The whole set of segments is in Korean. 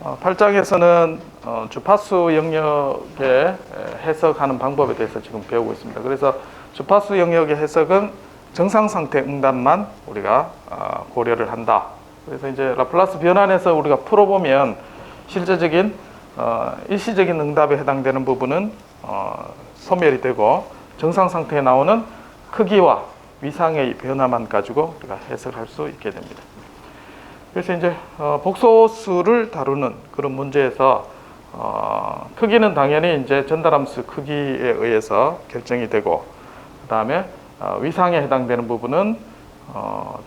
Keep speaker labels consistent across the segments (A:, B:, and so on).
A: 8장에서는 주파수 영역의 해석하는 방법에 대해서 지금 배우고 있습니다. 그래서 주파수 영역의 해석은 정상 상태 응답만 우리가 고려를 한다. 그래서 이제 라플라스 변환에서 우리가 풀어보면 실제적인 일시적인 응답에 해당되는 부분은 소멸이 되고 정상 상태에 나오는 크기와 위상의 변화만 가지고 우리가 해석할 수 있게 됩니다. 그래서 이제 복소수를 다루는 그런 문제에서 크기는 당연히 이제 전달함수 크기에 의해서 결정이 되고, 그 다음에 위상에 해당되는 부분은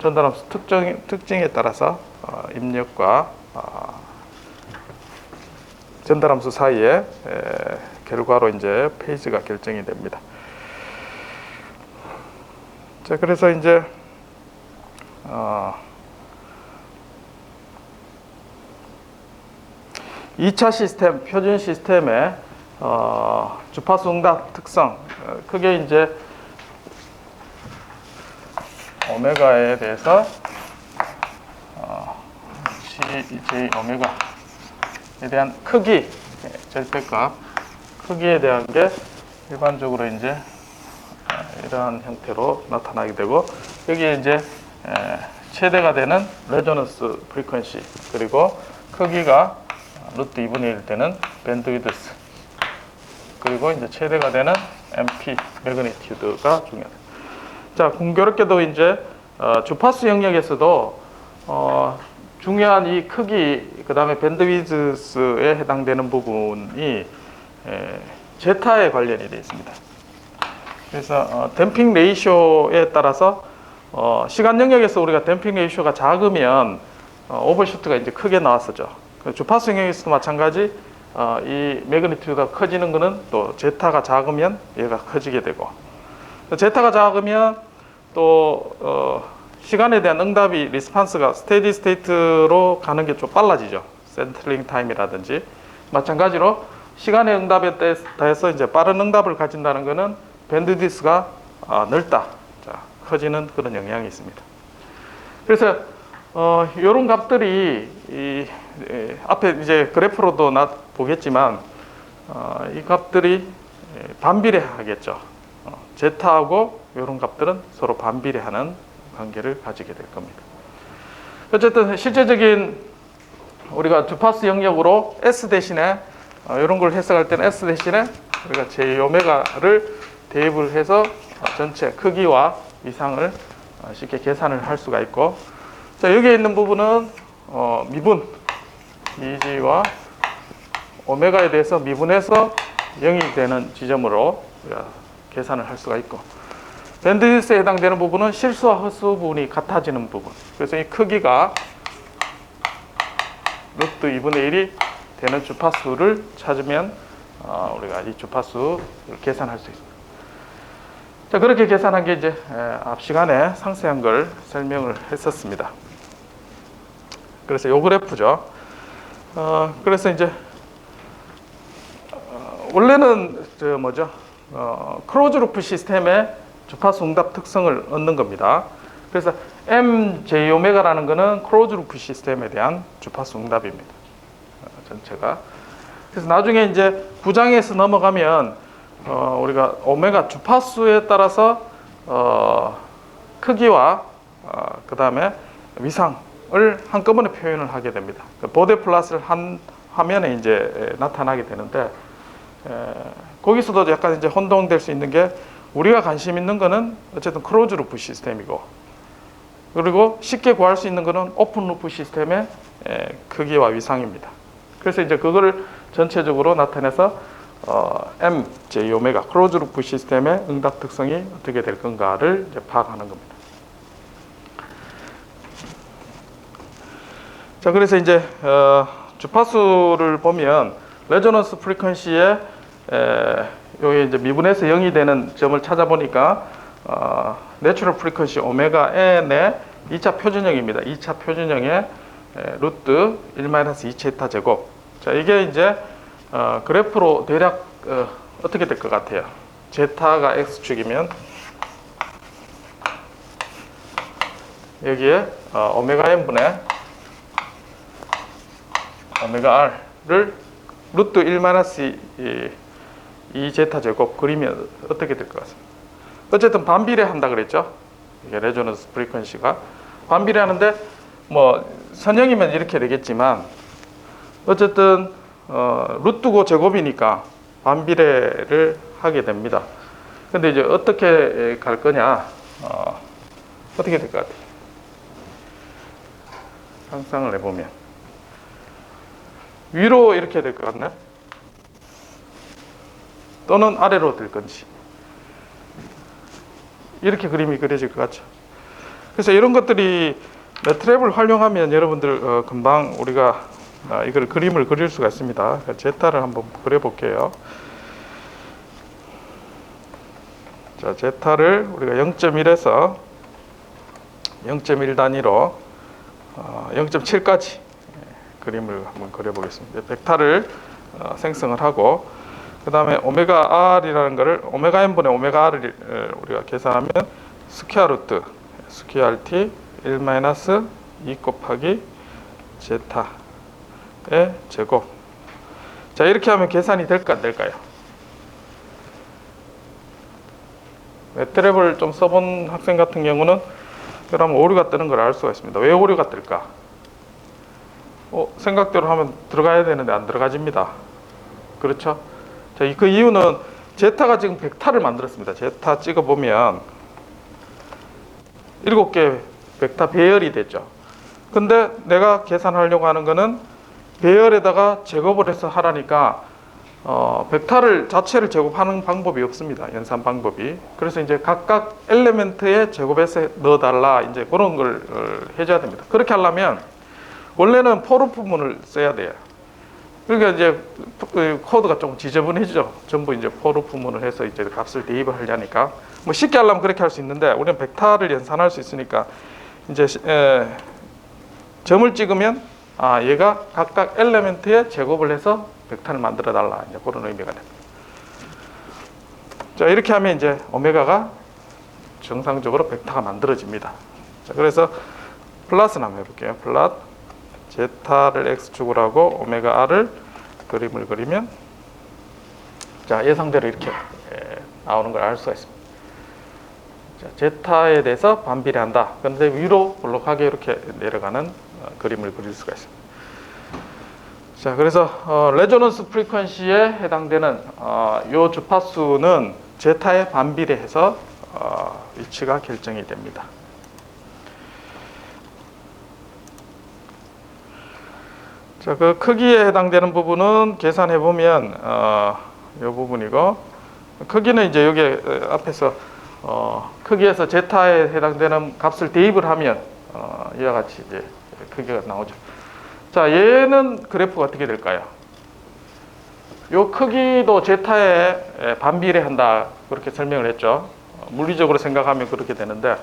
A: 전달함수 특징에 따라서 입력과 전달함수 사이에 결과로 이제 페이지가 결정이 됩니다. 자, 그래서 이제 2차 시스템, 표준 시스템의 주파수 응답 특성, 크게 이제 오메가에 대해서 J 오메가에 대한 크기, 절대값, 크기에 대한 게 일반적으로 이제 이러한 형태로 나타나게 되고, 여기에 이제 최대가 되는 레조넌스 프리퀀시, 그리고 크기가 루트 2분의 1 되는 밴드위드스, 그리고 이제 최대가 되는 MP 매그니튜드가 중요합니다. 자, 공교롭게도 이제 주파수 영역에서도 중요한 이 크기, 그 다음에 밴드위드스에 해당되는 부분이 제타에 관련이 되어 있습니다. 그래서 댐핑 레이쇼에 따라서 시간 영역에서 우리가 댐핑 레이쇼가 작으면 오버슈트가 이제 크게 나왔었죠. 주파수 영역에서도 마찬가지, 이 매그니튜드가 커지는 것은 또 제타가 작으면 얘가 커지게 되고, 제타가 작으면 또 시간에 대한 응답이 리스판스가 스테디 스테이트로 가는 게 좀 빨라지죠. 센틀링 타임이라든지. 마찬가지로 시간의 응답에 대해서 이제 빠른 응답을 가진다는 것은 밴드위드스가 넓다, 자, 커지는 그런 영향이 있습니다. 그래서 이런 값들이 앞에 이제 그래프로도 보겠지만 이 값들이 반비례하겠죠. 제타하고 이런 값들은 서로 반비례하는 관계를 가지게 될 겁니다. 어쨌든 실제적인 우리가 주파수 영역으로 S 대신에 이런 걸 해석할 때는 S 대신에 우리가 J 오메가를 대입을 해서 전체 크기와 위상을 쉽게 계산을 할 수가 있고, 자, 여기에 있는 부분은 미분 EG와 오메가에 대해서 미분해서 0이 되는 지점으로 우리가 계산을 할 수가 있고, 밴드위드스에 해당되는 부분은 실수와 헛수 부분이 같아지는 부분, 그래서 이 크기가 루트 2분의 1이 되는 주파수를 찾으면 우리가 이 주파수를 계산할 수 있습니다. 자, 그렇게 계산한 게 이제 앞 시간에 상세한 걸 설명을 했었습니다. 그래서 요 그래프죠. 그래서 이제 원래는 클로즈 루프 시스템의 주파수 응답 특성을 얻는 겁니다. 그래서 MJ 오메가라는 것은 클로즈 루프 시스템에 대한 주파수 응답입니다. 전체가. 그래서 나중에 이제 9장에서 넘어가면 우리가 오메가 주파수에 따라서 크기와 그 다음에 위상을 한꺼번에 표현을 하게 됩니다. 보데 플롯을 한 화면에 이제 나타나게 되는데, 거기서도 약간 이제 혼동될 수 있는 게, 우리가 관심 있는 거는 어쨌든 클로즈 루프 시스템이고, 그리고 쉽게 구할 수 있는 거는 오픈 루프 시스템의 크기와 위상입니다. 그래서 이제 그거를 전체적으로 나타내서 MJ 오메가 클로즈 루프 시스템의 응답 특성이 어떻게 될 건가를 이제 파악하는 겁니다. 자, 그래서 이제 주파수를 보면 레조넌스 프리퀀시에 여기 이제 미분해서 0이 되는 점을 찾아보니까 내추럴 프리퀀시 오메가 n의 2차 표준형입니다. 2차 표준형의 루트 1-2 제곱. 자, 이게 이제 그래프로 대략 어떻게 될 것 같아요? 제타가 x축이면 여기에 오메가 n분의 오메가 R을 루트 1 마이너스 2 제타 제곱 그리면 어떻게 될 것 같습니다. 어쨌든 반비례한다 그랬죠. 이게 레조넌스 프리퀀시가 반비례하는데 뭐 선형이면 이렇게 되겠지만 어쨌든 루트고 제곱이니까 반비례를 하게 됩니다. 근데 이제 어떻게 갈 거냐, 어떻게 될 것 같아요? 상상을 해보면 위로 이렇게 될 것 같나요? 또는 아래로 될 건지 이렇게 그림이 그려질 것 같죠. 그래서 이런 것들이 매트랩을 활용하면 여러분들 금방 우리가 이걸 그림을 그릴 수가 있습니다. 제타를 한번 그려볼게요. 자, 제타를 우리가 0.1에서 0.1 단위로 0.7까지 그림을 한번 그려보겠습니다. 벡터를 생성을 하고 그 다음에 오메가 R이라는 것을 오메가 N분의 오메가 R을 우리가 계산하면 스퀘어 루트 스퀘어 RT 1 마이너스 2 곱하기 제타의 제곱. 자, 이렇게 하면 계산이 될까 안 될까요? 매트랩을 좀 써본 학생 같은 경우는 그러면 오류가 뜨는 걸 알 수가 있습니다. 왜 오류가 뜰까? 생각대로 하면 들어가야 되는데 안 들어가집니다. 그렇죠? 자, 그 이유는 제타가 지금 벡터를 만들었습니다. 제타 찍어보면 7개 벡터 배열이 됐죠. 근데 내가 계산하려고 하는 거는 배열에다가 제곱을 해서 하라니까 벡터를 자체를 제곱하는 방법이 없습니다. 연산 방법이. 그래서 이제 각각 엘리멘트에 제곱해서 넣어달라, 이제 그런 걸 해줘야 됩니다. 그렇게 하려면 원래는 포르 부분을 써야 돼요. 그러니까 이제 코드가 조금 지저분해지죠. 전부 이제 포르 부분을 해서 이제 값을 대입을 하려니까 뭐 쉽게 하려면 그렇게 할 수 있는데 우리는 벡터를 연산할 수 있으니까 이제 점을 찍으면 얘가 각각 엘리멘트에 제곱을 해서 벡터를 만들어 달라, 이제 그런 의미가 됩니다. 자, 이렇게 하면 이제 오메가가 정상적으로 벡터가 만들어집니다. 자, 그래서 플러스를 한번 해볼게요. 플롯 제타를 x축으로 하고 오메가 r을 그림을 그리면 자, 예상대로 이렇게 나오는 걸 알 수가 있습니다. 자, 제타에 대해서 반비례한다. 그런데 위로 볼록하게 이렇게 내려가는 그림을 그릴 수가 있습니다. 자, 그래서 레조넌스 프리퀀시에 해당되는 요 주파수는 제타에 반비례해서 위치가 결정이 됩니다. 자, 그 크기에 해당되는 부분은 계산해 보면 이 부분이고, 크기는 이제 여기 앞에서 크기에서 제타에 해당되는 값을 대입을 하면 이와 같이 이제 크기가 나오죠. 자, 얘는 그래프가 어떻게 될까요? 요 크기도 제타에 반비례한다, 그렇게 설명을 했죠. 물리적으로 생각하면 그렇게 되는데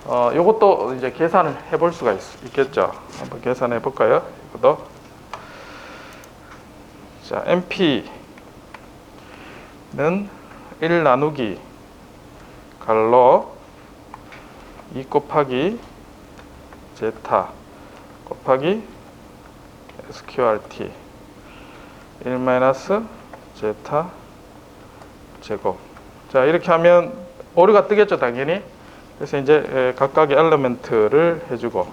A: 요것도 이제 계산을 해볼 수가 있겠죠. 한번 계산해 볼까요? 이것도. 자, MP는 1 나누기 갈로 2 곱하기 제타 곱하기 SQRT 1 마이너스 제타 제곱. 자, 이렇게 하면 오류가 뜨겠죠, 당연히. 그래서 이제 각각의 엘리멘트를 해주고,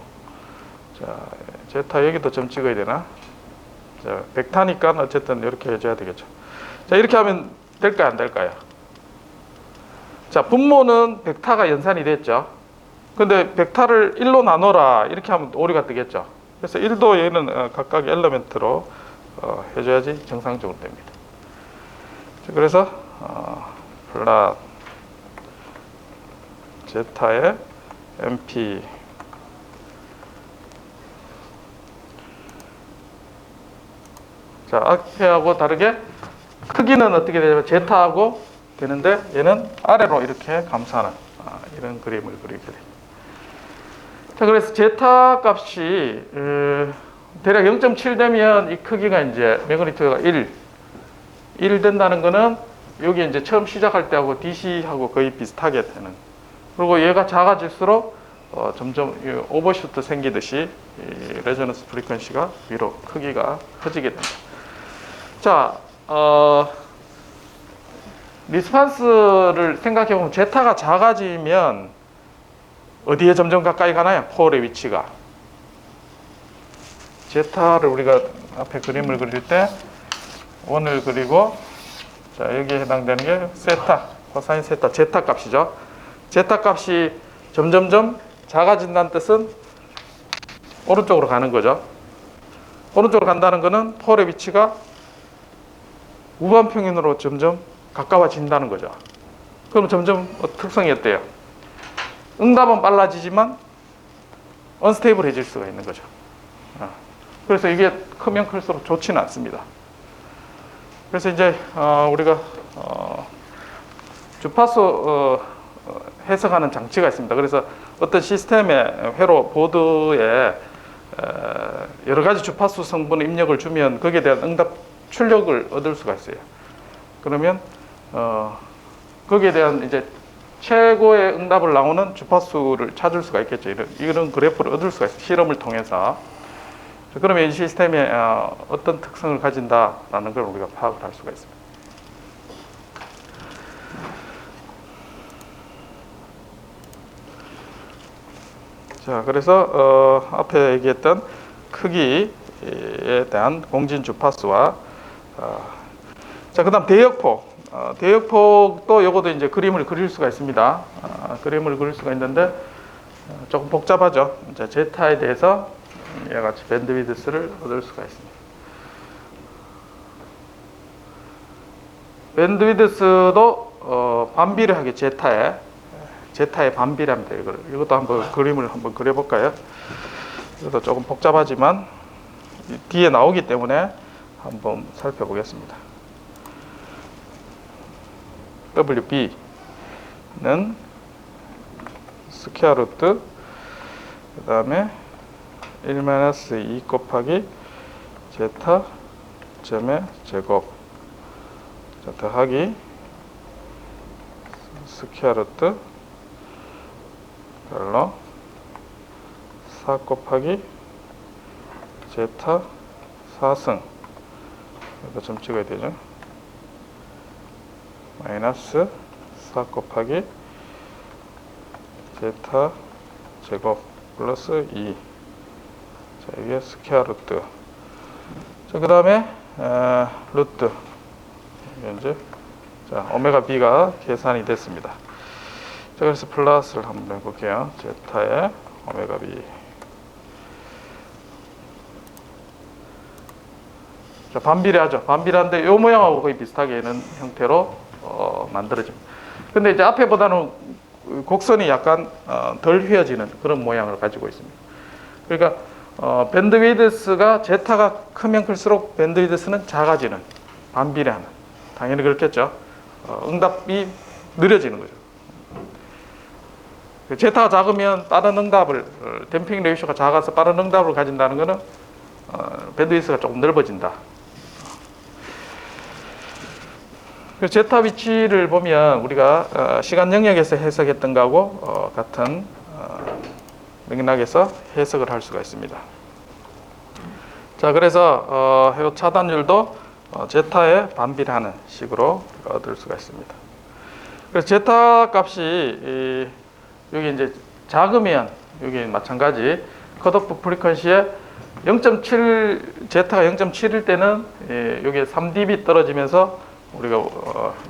A: 자, 제타 여기도 점 찍어야 되나? 자, 벡터니까 어쨌든 이렇게 해줘야 되겠죠. 자, 이렇게 하면 될까요, 안 될까요? 자, 분모는 벡터가 연산이 됐죠. 근데 벡터를 1로 나눠라, 이렇게 하면 오류가 뜨겠죠. 그래서 1도 얘는 각각의 엘리멘트로 해줘야지 정상적으로 됩니다. 자, 그래서 플롯 제타의 MP 자, 앞에하고 다르게 크기는 어떻게 되냐면 제타하고 되는데 얘는 아래로 이렇게 감싸는 이런 그림을 그리게 됩니다. 자, 그래서 제타 값이 대략 0.7 되면 이 크기가 이제 매그니튜드가 1 된다는 거는 여기 이제 처음 시작할 때하고 DC하고 거의 비슷하게 되는, 그리고 얘가 작아질수록 점점 오버슈트 생기듯이 이 레저넌스 프리퀀시가 위로 크기가 커지게 됩니다. 자, 리스판스를 생각해 보면 제타가 작아지면 어디에 점점 가까이 가나요? 폴의 위치가. 제타를 우리가 앞에 그림을 그릴 때 원을 그리고, 자, 여기에 해당되는 게 세타, 코사인 세타, 제타 값이죠. 제타 값이 점점점 작아진다는 뜻은 오른쪽으로 가는 거죠. 오른쪽으로 간다는 것은 폴의 위치가 우반평면으로 점점 가까워진다는 거죠. 그럼 점점 특성이 어때요? 응답은 빨라지지만 언스테이블해질 수가 있는 거죠. 그래서 이게 크면 클수록 좋지는 않습니다. 그래서 이제 우리가 주파수 해석하는 장치가 있습니다. 그래서 어떤 시스템의 회로 보드에 여러 가지 주파수 성분 입력을 주면 거기에 대한 응답 출력을 얻을 수가 있어요. 그러면 거기에 대한 이제 최고의 응답을 나오는 주파수를 찾을 수가 있겠죠. 이런 그래프를 얻을 수가 있어요. 실험을 통해서. 그러면 이 시스템이 어떤 특성을 가진다라는 걸 우리가 파악을 할 수가 있습니다. 자, 그래서 앞에 얘기했던 크기에 대한 공진 주파수와 자, 그다음 대역폭. 대역폭도 요것도 이제 그림을 그릴 수가 있습니다. 그림을 그릴 수가 있는데 조금 복잡하죠. 이제 제타에 대해서 이와 같이 밴드위드스를 얻을 수가 있습니다. 밴드위드스도 반비례하게 제타에 반비례합니다. 이것도 한번 그림을 한번 그려볼까요? 이것도 조금 복잡하지만 뒤에 나오기 때문에 한번 살펴보겠습니다. WB는 스퀘어 루트 그 다음에 1-2 곱하기 제타 점의 제곱 자, 더하기 스퀘어 루트 별로 4 곱하기 제타 4승 여기다 점 찍어야 되죠. 마이너스 4 곱하기 제타 제곱 플러스 2 자, 이게 스퀘어 루트 자, 그 다음에 루트 이제 자, 오메가 b가 계산이 됐습니다. 자, 그래서 플러스를 한번 해볼게요. 제타의 오메가 b 자, 반비례하죠. 반비례한데 이 모양하고 거의 비슷하게 있는 형태로 만들어집니다. 근데 이제 앞에보다는 곡선이 약간 덜 휘어지는 그런 모양을 가지고 있습니다. 그러니까 밴드위드스가 제타가 크면 클수록 밴드위드스는 작아지는 반비례하는 당연히 그렇겠죠. 응답이 느려지는 거죠. 제타가 작으면 빠른 응답을 댐핑 레이쇼가 작아서 빠른 응답을 가진다는 것은 밴드위드스가 조금 넓어진다. 그래서 제타 위치를 보면 우리가 시간 영역에서 해석했던 거하고 같은 맥락에서 해석을 할 수가 있습니다. 자, 그래서 이 차단율도 제타에 반비례하는 식으로 얻을 수가 있습니다. 그래서 제타 값이 여기 이제 작으면 여기 마찬가지 컷오프 프리퀀시에 0.7 제타가 0.7일 때는 여기 3dB 떨어지면서 우리가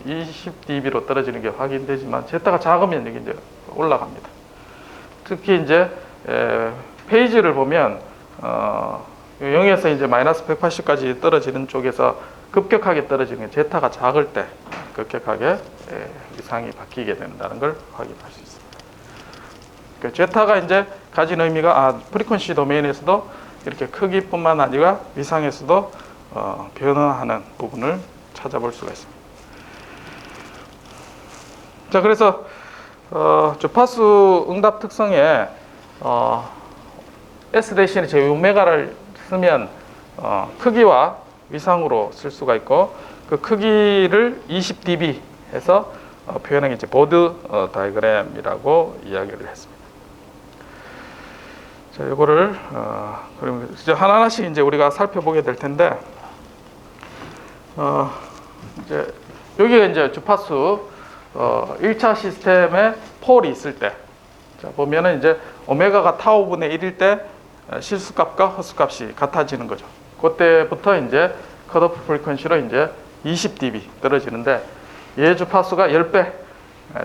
A: 20dB로 떨어지는 게 확인되지만 제타가 작으면 여기 이제 올라갑니다. 특히 이제 페이지를 보면 0에서 이제 마이너스 180까지 떨어지는 쪽에서 급격하게 떨어지는 게 제타가 작을 때 급격하게 위상이 바뀌게 된다는 걸 확인할 수 있습니다. 그러니까 제타가 이제 가진 의미가 프리퀀시 도메인에서도 이렇게 크기뿐만 아니라 위상에서도 변화하는 부분을 찾아볼 수가 있습니다. 자, 그래서 주파수 응답 특성에 S 대신에 제 오메가를 쓰면 크기와 위상으로 쓸 수가 있고 그 크기를 20dB 해서 표현한 게 이제 보드 다이그램이라고 이야기를 했습니다. 자, 이거를 그러면 이제 하나하나씩 이제 우리가 살펴보게 될 텐데, 이제 여기가 이제 주파수 1차 시스템에 폴이 있을 때, 자, 보면은 이제 오메가가 타우분의 1일 때 실수값과 허수값이 같아지는 거죠. 그때부터 이제 컷오프 프리퀀시로 이제 20dB 떨어지는데, 얘 주파수가 10배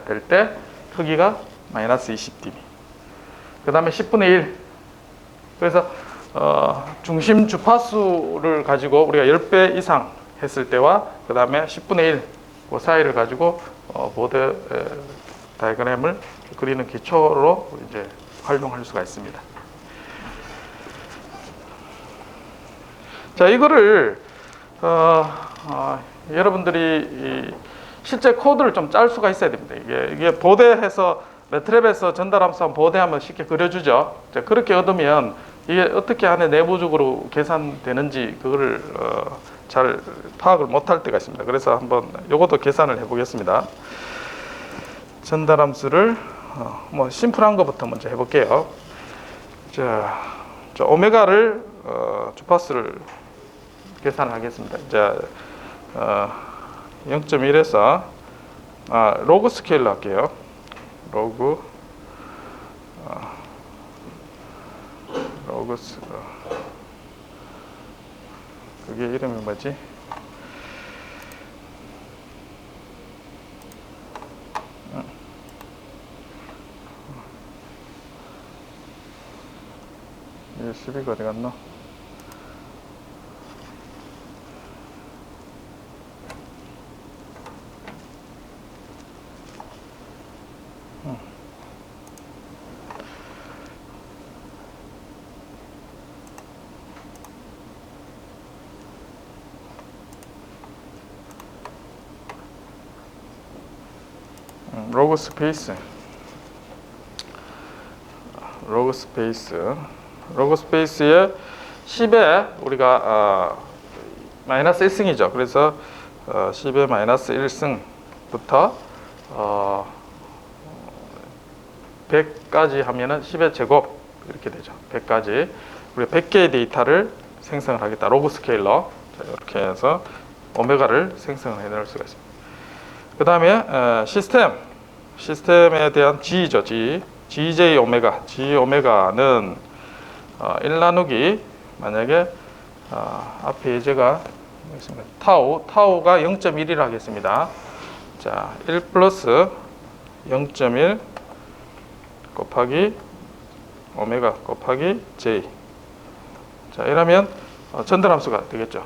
A: 될 때 크기가 마이너스 20dB. 그 다음에 10분의 1. 그래서 중심 주파수를 가지고 우리가 10배 이상 했을 때와 그 다음에 10분의 1, 그 사이를 가지고 보드 다이어그램을 그리는 기초로 이제 활용할 수가 있습니다. 자, 이거를 여러분들이 실제 코드를 좀 짤 수가 있어야 됩니다. 이게 보대해서 매트랩에서 전달함수 보대하면 쉽게 그려주죠. 자, 그렇게 얻으면 이게 어떻게 안에 내부적으로 계산되는지 그거를 잘 파악을 못할 때가 있습니다. 그래서 한번 요것도 계산을 해보겠습니다. 전달함수를 뭐 심플한 것부터 먼저 해볼게요. 자, 오메가를 주파수를 계산하겠습니다. 자, 0.1에서 로그 스케일로 할게요. 로그 그게 이름이 뭐지? USB가 어디 갔나? 로그 스페이스에 10에 우리가 마이너스 1승이죠. 그래서 10의 마이너스 1승부터 100까지 하면은 10의 제곱 이렇게 되죠. 100까지 우리가 100개의 데이터를 생성을 하겠다. 로그 스케일러. 자, 이렇게 해서 오메가를 생성을 해낼 수가 있습니다. 그 다음에 시스템에 대한 G죠. GJ 오메가. G 오메가는 1 나누기 만약에 앞에 예제가 타우가 0.1이라 하겠습니다. 자, 1 플러스 0.1 곱하기 오메가 곱하기 J. 자, 이러면 전달함수가 되겠죠.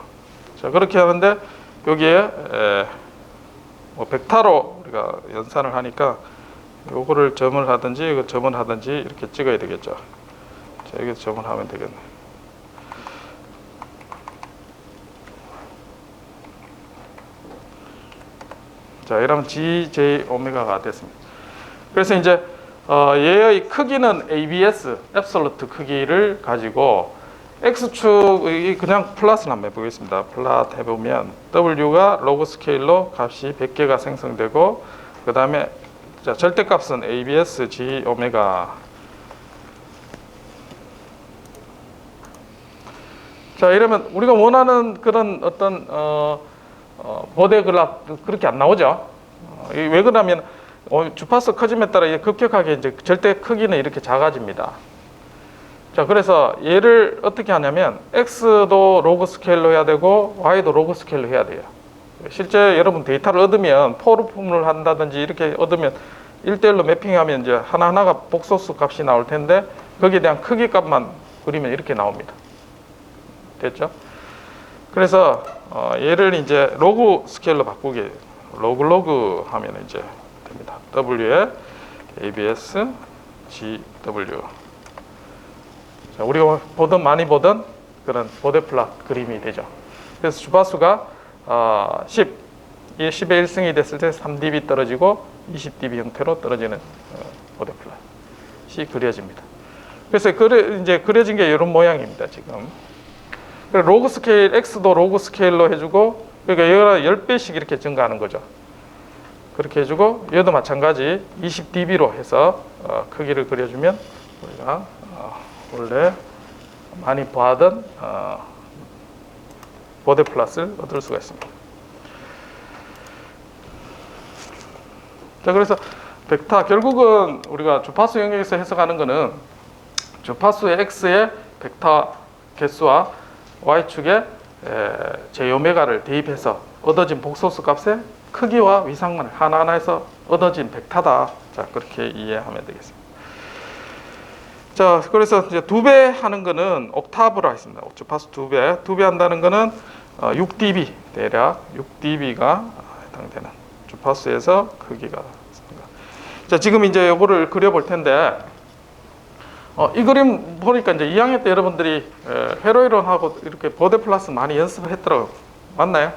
A: 자, 그렇게 하는데 여기에 뭐 벡터로 우리가 연산을 하니까 요거를 점을 하든지 이거 점을 하든지 이렇게 찍어야 되겠죠. 자, 여기서 점을 하면 되겠네. 자, 이러면 GJ 오메가가 됐습니다. 그래서 이제 얘의 크기는 ABS, 앱솔루트 크기를 가지고 X축이 그냥 플랫을 한번 해보겠습니다. 플랫 해보면 W가 로그 스케일로 값이 100개가 생성되고 그 다음에 절대값은 ABS G 오메가. 자, 이러면 우리가 원하는 그런 어떤 보대 그래프 그렇게 안 나오죠. 왜 그러냐면 주파수 커짐에 따라 급격하게 이제 절대 크기는 이렇게 작아집니다. 자, 그래서 얘를 어떻게 하냐면 X도 로그 스케일로 해야 되고 Y도 로그 스케일로 해야 돼요. 실제 여러분 데이터를 얻으면 포르품을 한다든지 이렇게 얻으면 1대1로 매핑하면 이제 하나하나가 복소수 값이 나올 텐데 거기에 대한 크기 값만 그리면 이렇게 나옵니다. 됐죠? 그래서 얘를 이제 로그 스케일로 바꾸게 로그 하면 이제 됩니다. W에 ABS GW. 자, 우리가 많이 보던 그런 보대 플랫 그림이 되죠. 그래서 주파수가 10, 이게 10의 1승이 됐을 때 3dB 떨어지고 20dB 형태로 떨어지는 보대 플랫이 그려집니다. 그래서 이제 그려진 게 이런 모양입니다. 지금 로그 스케일 X도 로그 스케일로 해주고 그러니까 얘가 10배씩 이렇게 증가하는 거죠. 그렇게 해주고 얘도 마찬가지 20dB로 해서 크기를 그려주면 우리가 원래 많이 봐던 보데 플러스를 얻을 수가 있습니다. 자, 그래서 벡터 결국은 우리가 주파수 영역에서 해석하는 것은 주파수의 x의 벡터 개수와 y축에 제오메가를 대입해서 얻어진 복소수 값의 크기와 위상만을 하나하나에서 얻어진 벡터다. 자, 그렇게 이해하면 되겠습니다. 자, 그래서 이제 2배 하는 거는 옥타브로 했습니다. 주파수 2배. 2배 한다는 거는 6dB, 대략 6dB가 해당되는 주파수에서 크기가 있습니다. 자, 지금 이제 요거를 그려볼 텐데, 이 그림 보니까 이제 2학년 때 여러분들이 회로 이론하고 이렇게 보데 플러스 많이 연습을 했더라고요. 맞나요?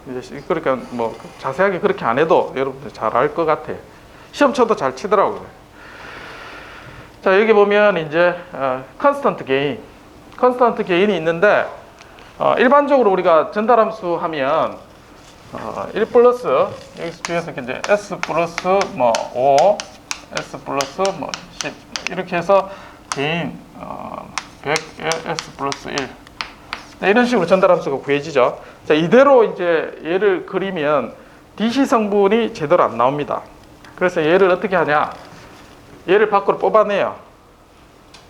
A: 이제 그러니까 뭐 자세하게 그렇게 안 해도 여러분들 잘 알 것 같아요. 시험 쳐도 잘 치더라고요. 자, 여기 보면 이제 컨스턴트 게인이 있는데, 일반적으로 우리가 전달함수 하면 1 플러스 여기서 중에서 이제 s 플러스 뭐 5, s 플러스 뭐 10 이렇게 해서 게인 100에 s 플러스 1 이런 식으로 전달함수가 구해지죠. 자, 이대로 이제 얘를 그리면 DC 성분이 제대로 안 나옵니다. 그래서 얘를 어떻게 하냐? 얘를 밖으로 뽑아내요.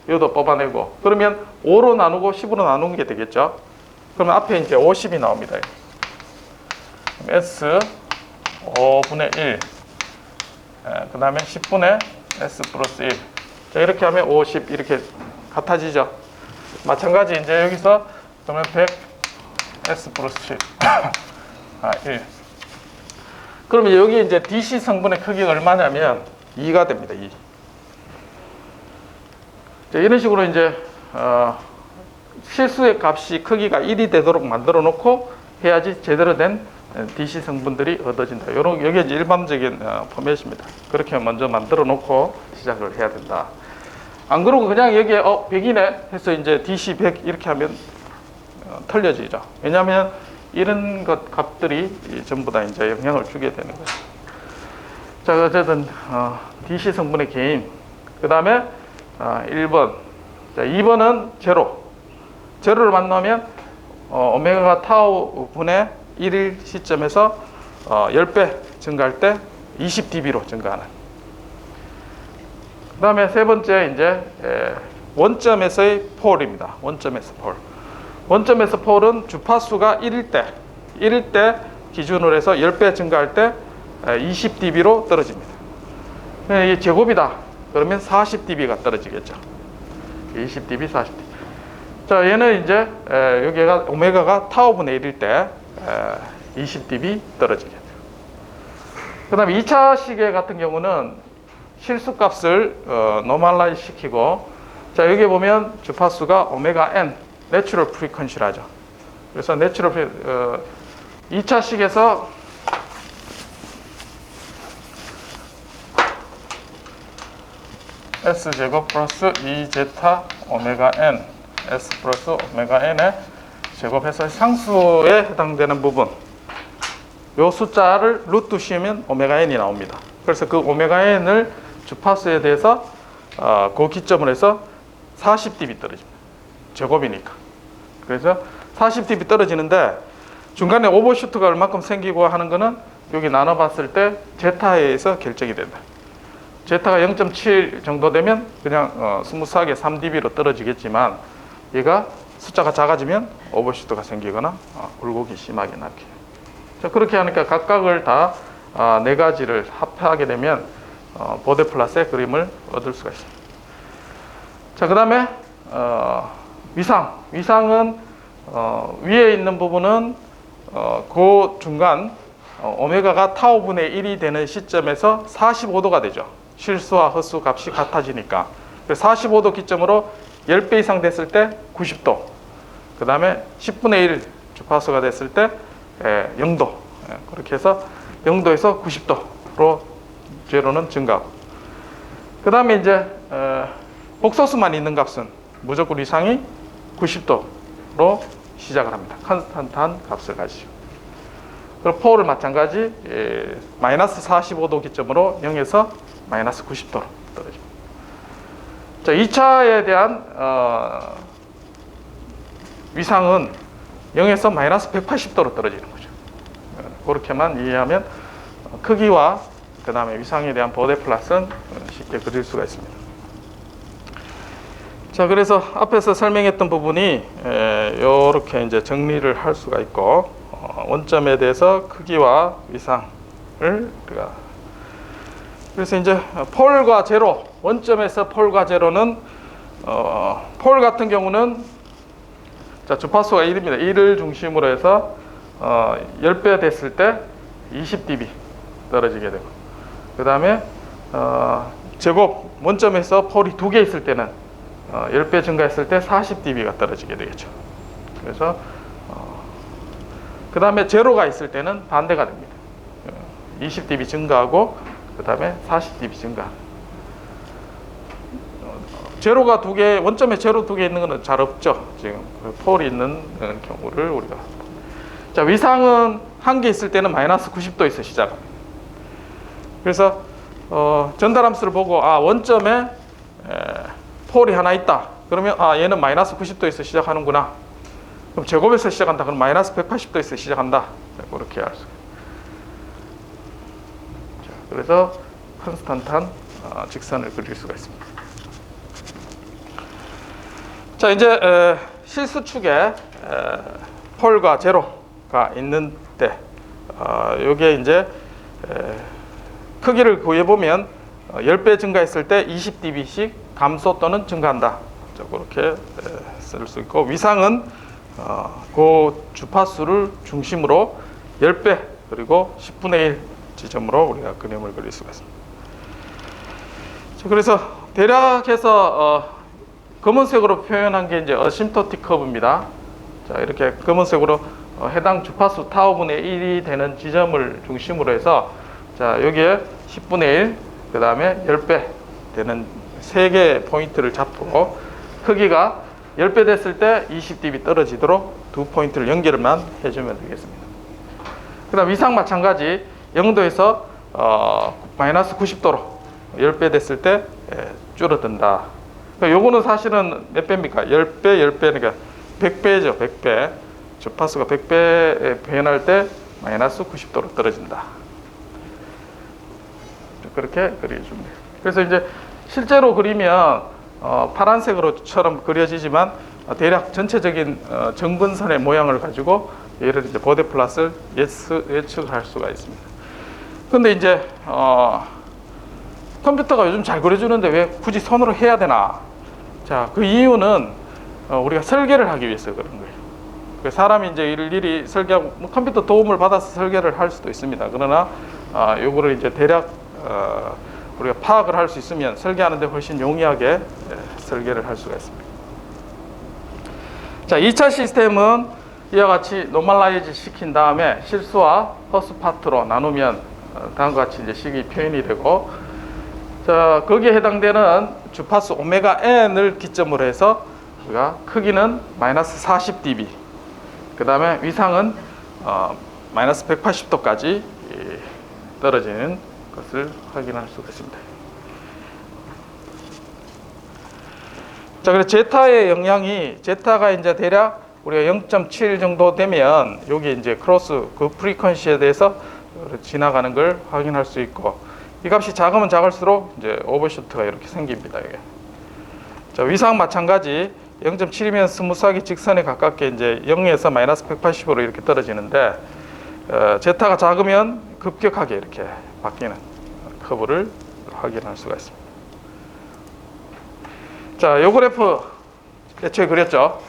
A: 이것도 뽑아내고. 그러면 5로 나누고 10으로 나누는 게 되겠죠. 그러면 앞에 이제 50이 나옵니다. S 5분의 1. 그 다음에 10분의 S 플러스 1. 자, 이렇게 하면 50 이렇게 같아지죠. 마찬가지 이제 여기서 그러면 100 S 플러스 10. 1. 그러면 여기 이제 DC 성분의 크기가 얼마냐면 2가 됩니다. 2. 자, 이런 식으로 이제 실수의 값이 크기가 1이 되도록 만들어 놓고 해야지 제대로 된 DC 성분들이 얻어진다. 여기 이제 일반적인 포맷입니다. 그렇게 먼저 만들어 놓고 시작을 해야 된다. 안 그러고 그냥 여기에 100이네 해서 이제 DC 100 이렇게 하면 틀려지죠. 왜냐하면 이런 것 값들이 전부 다 이제 영향을 주게 되는 거예요. 자, 어쨌든 DC 성분의 개인. 그 다음에 1번. 자, 2번은 제로를 만나면 오메가가 타우 분의 1일 시점에서 10배 증가할 때 20dB로 증가하는. 그 다음에 세 번째 이제 원점에서의 폴입니다. 원점에서 폴. 원점에서 폴은 주파수가 1일 때 기준으로 해서 10배 증가할 때 20dB로 떨어집니다. 이게 제곱이다. 그러면 40dB가 떨어지겠죠. 20dB, 40dB. 자, 얘는 이제 여기가 오메가가 타우분의 1일 때 20dB 떨어지겠죠. 그 다음에 2차 시계 같은 경우는 실수값을 노멀라이즈 시키고, 자, 여기 보면 주파수가 오메가 n, 내추럴 프리퀀시라죠. 그래서 내추럴 2차 식에서 S제곱 플러스 2제타 오메가 n S 플러스 오메가 n의 제곱해서 상수에 해당되는 부분, 요 숫자를 루트 씌우면 오메가 n이 나옵니다. 그래서 그 오메가 n을 주파수에 대해서 그 기점을 해서 40dB 떨어집니다. 제곱이니까. 그래서 40dB 떨어지는데 중간에 오버슈트가 얼마큼 생기고 하는 거는 여기 나눠봤을 때 제타에 의해서 결정이 된다. 제타가 0.7 정도 되면 그냥 스무스하게 3dB로 떨어지겠지만, 얘가 숫자가 작아지면 오버슈트가 생기거나 굴곡이 심하게 나게. 자, 그렇게 하니까 각각을 다 네 가지를 합하게 되면 보데 플러스의 그림을 얻을 수가 있습니다. 자, 그 다음에 위상은 위에 있는 부분은 그 중간 오메가가 타우분의 1이 되는 시점에서 45도가 되죠. 실수와 헛수 값이 같아지니까. 45도 기점으로 10배 이상 됐을 때 90도. 그 다음에 10분의 1 주파수가 됐을 때 0도. 그렇게 해서 0도에서 90도로 제로는 증가하고. 그 다음에 이제 복소수만 있는 값은 무조건 이상이 90도로 시작을 합니다. 컨스탄트한 값을 가지고. 그리고 폴을 마찬가지 마이너스 45도 기점으로 0에서 마이너스 90도로 떨어집니다. 자, 2차에 대한 위상은 0에서 마이너스 180도로 떨어지는 거죠. 그렇게만 이해하면 크기와 그 다음에 위상에 대한 보데플랫은 쉽게 그릴 수가 있습니다. 자, 그래서 앞에서 설명했던 부분이 이렇게 이제 정리를 할 수가 있고, 원점에 대해서 크기와 위상을 우리가, 그래서 이제 폴과 제로, 원점에서 폴과 제로는 폴 같은 경우는 자, 주파수가 1입니다. 1을 중심으로 해서 10배 됐을 때 20dB 떨어지게 되고, 그 다음에 제곱, 원점에서 폴이 2개 있을 때는 10배 증가했을 때 40dB가 떨어지게 되겠죠. 그래서 그 다음에 제로가 있을 때는 반대가 됩니다. 20dB 증가하고 그 다음에 40dB 증가. 제로가 2개, 원점에 제로 2개 있는 것은 잘 없죠. 지금 폴이 있는 경우를 우리가. 자, 위상은 1개 있을 때는 마이너스 90도에서 시작합니다. 그래서 전달함수를 보고 원점에 폴이 하나 있다. 그러면 얘는 마이너스 90도에서 시작하는구나. 그럼 제곱에서 시작한다. 그럼 마이너스 180도에서 시작한다. 그렇게 할 수 있어요. 그래서 컨스탄트한 직선을 그릴 수가 있습니다. 자, 이제 실수축에 폴과 제로가 있는 때 요게 이제 크기를 구해보면 10배 증가했을 때 20dB씩 감소 또는 증가한다. 그렇게 쓸 수 있고, 위상은 그 주파수를 중심으로 10배 그리고 10분의 1 지점으로 우리가 그림을 그릴 수가 있습니다. 자, 그래서 대략해서 검은색으로 표현한 게 이제 어심토틱 커브입니다. 자, 이렇게 검은색으로 해당 주파수 타오분의 1이 되는 지점을 중심으로 해서, 자, 여기에 10분의 1, 그 다음에 10배 되는 3개의 포인트를 잡고, 크기가 10배 됐을 때 20dB 떨어지도록 2포인트를 연결만 해주면 되겠습니다. 그 다음 위상 마찬가지 0도에서 마이너스 90도로 10배 됐을 때 줄어든다. 그러니까 요거는 사실은 몇 배입니까? 10배, 10배니까 100배죠. 100배. 주파수가 100배에 변할 때 마이너스 90도로 떨어진다. 그렇게 그려줍니다. 그래서 이제 실제로 그리면 파란색으로처럼 그려지지만 대략 전체적인 정근선의 모양을 가지고 얘를 이제 보데플랫을 예측할 수가 있습니다. 근데 이제 컴퓨터가 요즘 잘 그려주는데 왜 굳이 손으로 해야 되나? 자, 그 이유는 우리가 설계를 하기 위해서 그런 거예요. 사람이 이제 일일이 설계하고 컴퓨터 도움을 받아서 설계를 할 수도 있습니다. 그러나 요거를 이제 대략 우리가 파악을 할 수 있으면 설계하는데 훨씬 용이하게 설계를 할 수가 있습니다. 자, 2차 시스템은 이와 같이 노멀라이즈 시킨 다음에 실수와 허스 파트로 나누면 다음과 같이 이제 식이 표현이 되고, 자, 거기에 해당되는 주파수 오메가 n을 기점으로 해서 우리가 크기는 마이너스 40dB, 그 다음에 위상은 마이너스 180도까지 떨어지는 것을 확인할 수가 있습니다. 자, 그래서 제타의 영향이, 제타가 이제 대략 우리가 0.7 정도 되면 여기 이제 크로스 그 프리퀀시에 대해서 지나가는 걸 확인할 수 있고, 이 값이 작으면 작을수록 이제 오버슈트가 이렇게 생깁니다. 이게. 자, 위상 마찬가지 0.7이면 스무스하게 직선에 가깝게 이제 0에서 마이너스 180으로 이렇게 떨어지는데, 제타가 작으면 급격하게 이렇게 바뀌는 커브를 확인할 수가 있습니다. 자, 요 그래프 애초에 그렸죠.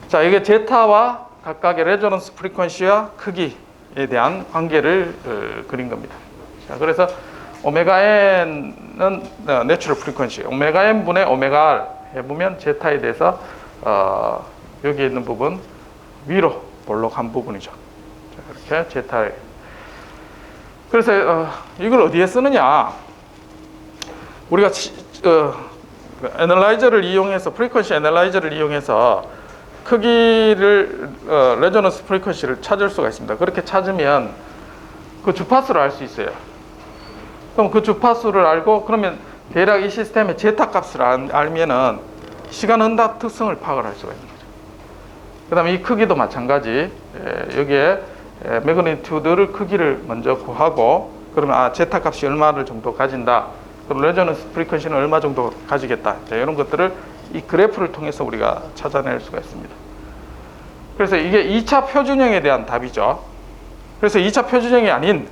A: 자, 이게 제타와 각각의 레조넌스 프리퀀시와 크기에 대한 관계를 그린 겁니다. 자, 그래서 오메가 n은 내추럴 프리퀀시, 오메가 n 분의 오메가 r 해보면 제타에 대해서 여기 있는 부분 위로 볼록한 부분이죠. 자, 이렇게 제타에. 그래서 이걸 어디에 쓰느냐? 우리가 애널라이저를 이용해서, 프리퀀시 애널라이저를 이용해서 크기를 레조넌스 프리퀀시를 찾을 수가 있습니다. 그렇게 찾으면 그 주파수를 알 수 있어요. 그럼 그 주파수를 알고, 그러면 대략 이 시스템의 제타 값을 알면은 시간 응답 특성을 파악을 할 수가 있는 거죠. 그 다음에 이 크기도 마찬가지. 여기에 매그니튜드를 크기를 먼저 구하고, 그러면 제타 값이 얼마를 정도 가진다, 그럼 레저넌스 프리퀀시는 얼마 정도 가지겠다, 이런 것들을 이 그래프를 통해서 우리가 찾아낼 수가 있습니다. 그래서 이게 2차 표준형에 대한 답이죠. 그래서 2차 표준형이 아닌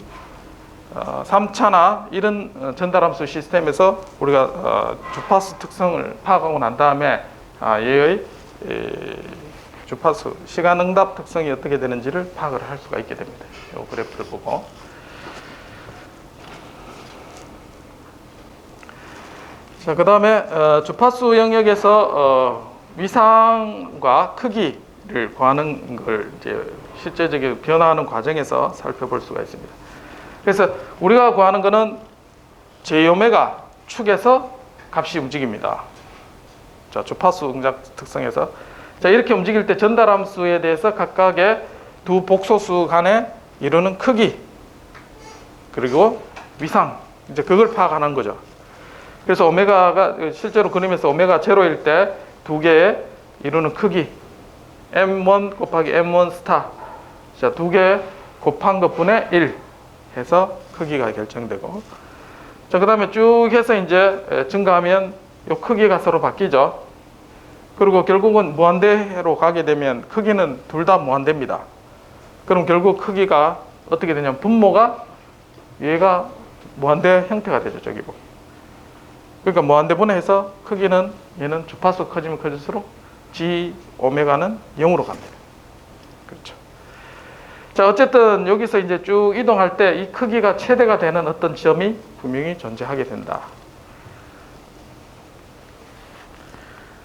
A: 3차나 이런 전달함수 시스템에서 우리가 주파수 특성을 파악하고 난 다음에 얘의 주파수 시간 응답 특성이 어떻게 되는지를 파악을 할 수가 있게 됩니다. 이 그래프를 보고. 자, 그 다음에 주파수 영역에서 위상과 크기를 구하는 걸 이제 실제적인 변화하는 과정에서 살펴볼 수가 있습니다. 그래서 우리가 구하는 것은 J오메가 축에서 값이 움직입니다. 자, 주파수 응답 특성에서. 자, 이렇게 움직일 때 전달함수에 대해서 각각의 두 복소수 간에 이루는 크기, 그리고 위상, 이제 그걸 파악하는 거죠. 그래서 오메가가 실제로 그림에서 오메가 제로일 때 두 개의 이루는 크기, M1 곱하기 M1 스타, 자, 두 개 곱한 것분의 1 해서 크기가 결정되고, 자, 그 다음에 쭉 해서 이제 증가하면 이 크기가 서로 바뀌죠. 그리고 결국은 무한대로 가게 되면 크기는 둘 다 무한대입니다. 그럼 결국 크기가 어떻게 되냐면 분모가 얘가 무한대 형태가 되죠. 저기 보기. 그러니까 무한대분해해서 크기는 얘는 주파수 커지면 커질수록 G 오메가는 0으로 갑니다. 그렇죠. 자, 어쨌든 여기서 이제 쭉 이동할 때 이 크기가 최대가 되는 어떤 점이 분명히 존재하게 된다.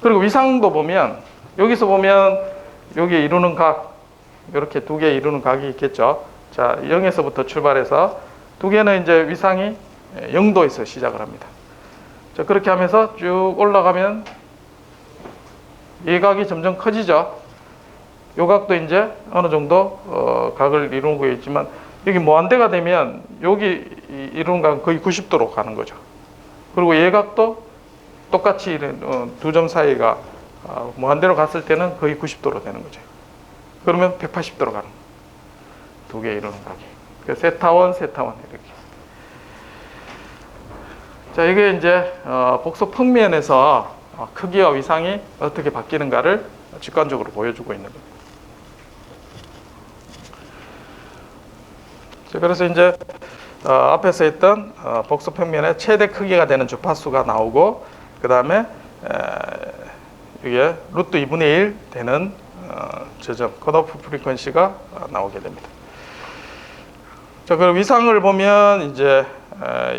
A: 그리고 위상도 보면, 여기서 보면 여기 이루는 각, 이렇게 두 개 이루는 각이 있겠죠. 자, 0에서부터 출발해서 두 개는 이제 위상이 0도에서 시작을 합니다. 자, 그렇게 하면서 쭉 올라가면 이 각이 점점 커지죠. 이 각도 이제 어느 정도 각을 이루고 있지만, 여기 무한대가 되면 여기 이루는 각은 거의 90도로 가는 거죠. 그리고 이 각도 똑같이 두 점 사이가 무한대로 갔을 때는 거의 90도로 되는 거죠. 그러면 180도로 가는 거예요. 두 개 이루는 각이. 그래서 세타원, 세타원 이렇게. 자, 이게 이제 복소 평면에서 크기와 위상이 어떻게 바뀌는가를 직관적으로 보여주고 있는 겁니다. 자, 그래서 이제 앞에서 했던 복소 평면의 최대 크기가 되는 주파수가 나오고, 그 다음에 이게 루트 2분의 1 되는 저점 컷오프 프리퀀시가 나오게 됩니다. 자, 그리고 위상을 보면 이제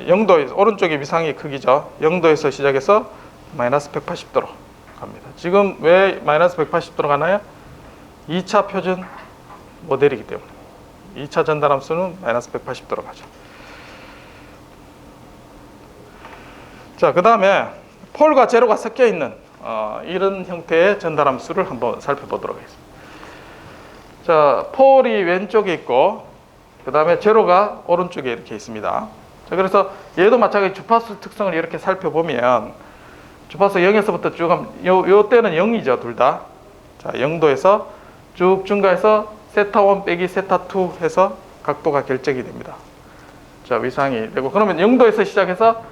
A: 0도, 오른쪽에 위상이 크기죠. 0도에서 시작해서 마이너스 180도로 갑니다. 지금 왜 마이너스 180도로 가나요? 2차 표준 모델이기 때문에. 2차 전달함수는 마이너스 180도로 가죠. 자, 그 다음에 폴과 제로가 섞여 있는 이런 형태의 전달함수를 한번 살펴보도록 하겠습니다. 자, 폴이 왼쪽에 있고, 그 다음에 제로가 오른쪽에 이렇게 있습니다. 자, 그래서 얘도 마찬가지 주파수 특성을 이렇게 살펴보면, 주파수 0에서부터 쭉 하면 요 때는 0이죠, 둘 다. 자, 0도에서 쭉 증가해서 세타 1 빼기 세타 2 해서 각도가 결정이 됩니다. 자, 위상이 되고, 그러면 0도에서 시작해서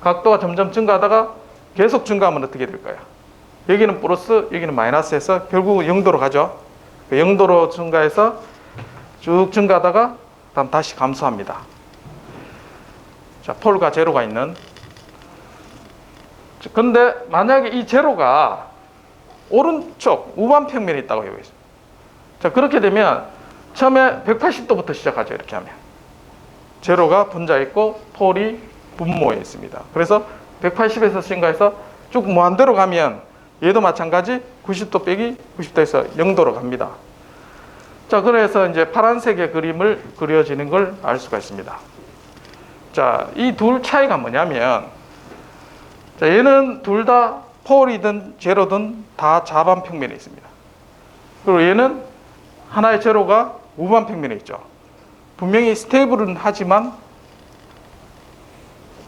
A: 각도가 점점 증가하다가 계속 증가하면 어떻게 될까요? 여기는 플러스, 여기는 마이너스해서 결국은 0도로 가죠. 0도로 증가해서 쭉 증가하다가 다음 다시 감소합니다. 자, 폴과 제로가 있는. 근데 만약에 이 제로가 오른쪽 우반 평면에 있다고 해보겠습니다. 자, 그렇게 되면 처음에 180도부터 시작하죠. 이렇게 하면 제로가 분자에 있고 폴이 분모에 있습니다. 그래서 180에서 증가해서 쭉 무한대로 가면 얘도 마찬가지 90도 빼기 90도에서 0도로 갑니다. 자, 그래서 이제 파란색의 그림을 그려지는 걸 알 수가 있습니다. 자, 이 둘 차이가 뭐냐면, 자, 얘는 둘 다 폴이든 제로든 다 좌반 평면에 있습니다. 그리고 얘는 하나의 제로가 우반 평면에 있죠. 분명히 스테이블은 하지만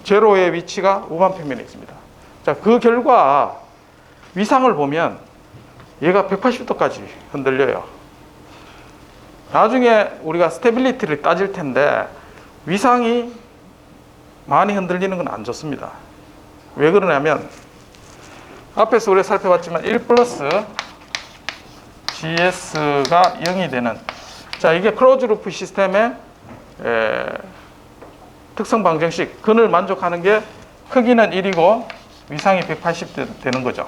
A: 제로의 위치가 우반 평면에 있습니다. 자, 그 결과 위상을 보면 얘가 180도까지 흔들려요. 나중에 우리가 스테빌리티를 따질 텐데 위상이 많이 흔들리는 건 안 좋습니다. 왜 그러냐면 앞에서 우리가 살펴봤지만 1 플러스 GS가 0이 되는, 자, 이게 클로즈 루프 시스템의 특성 방정식, 근을 만족하는 게 크기는 1이고 위상이 180도 되는 거죠.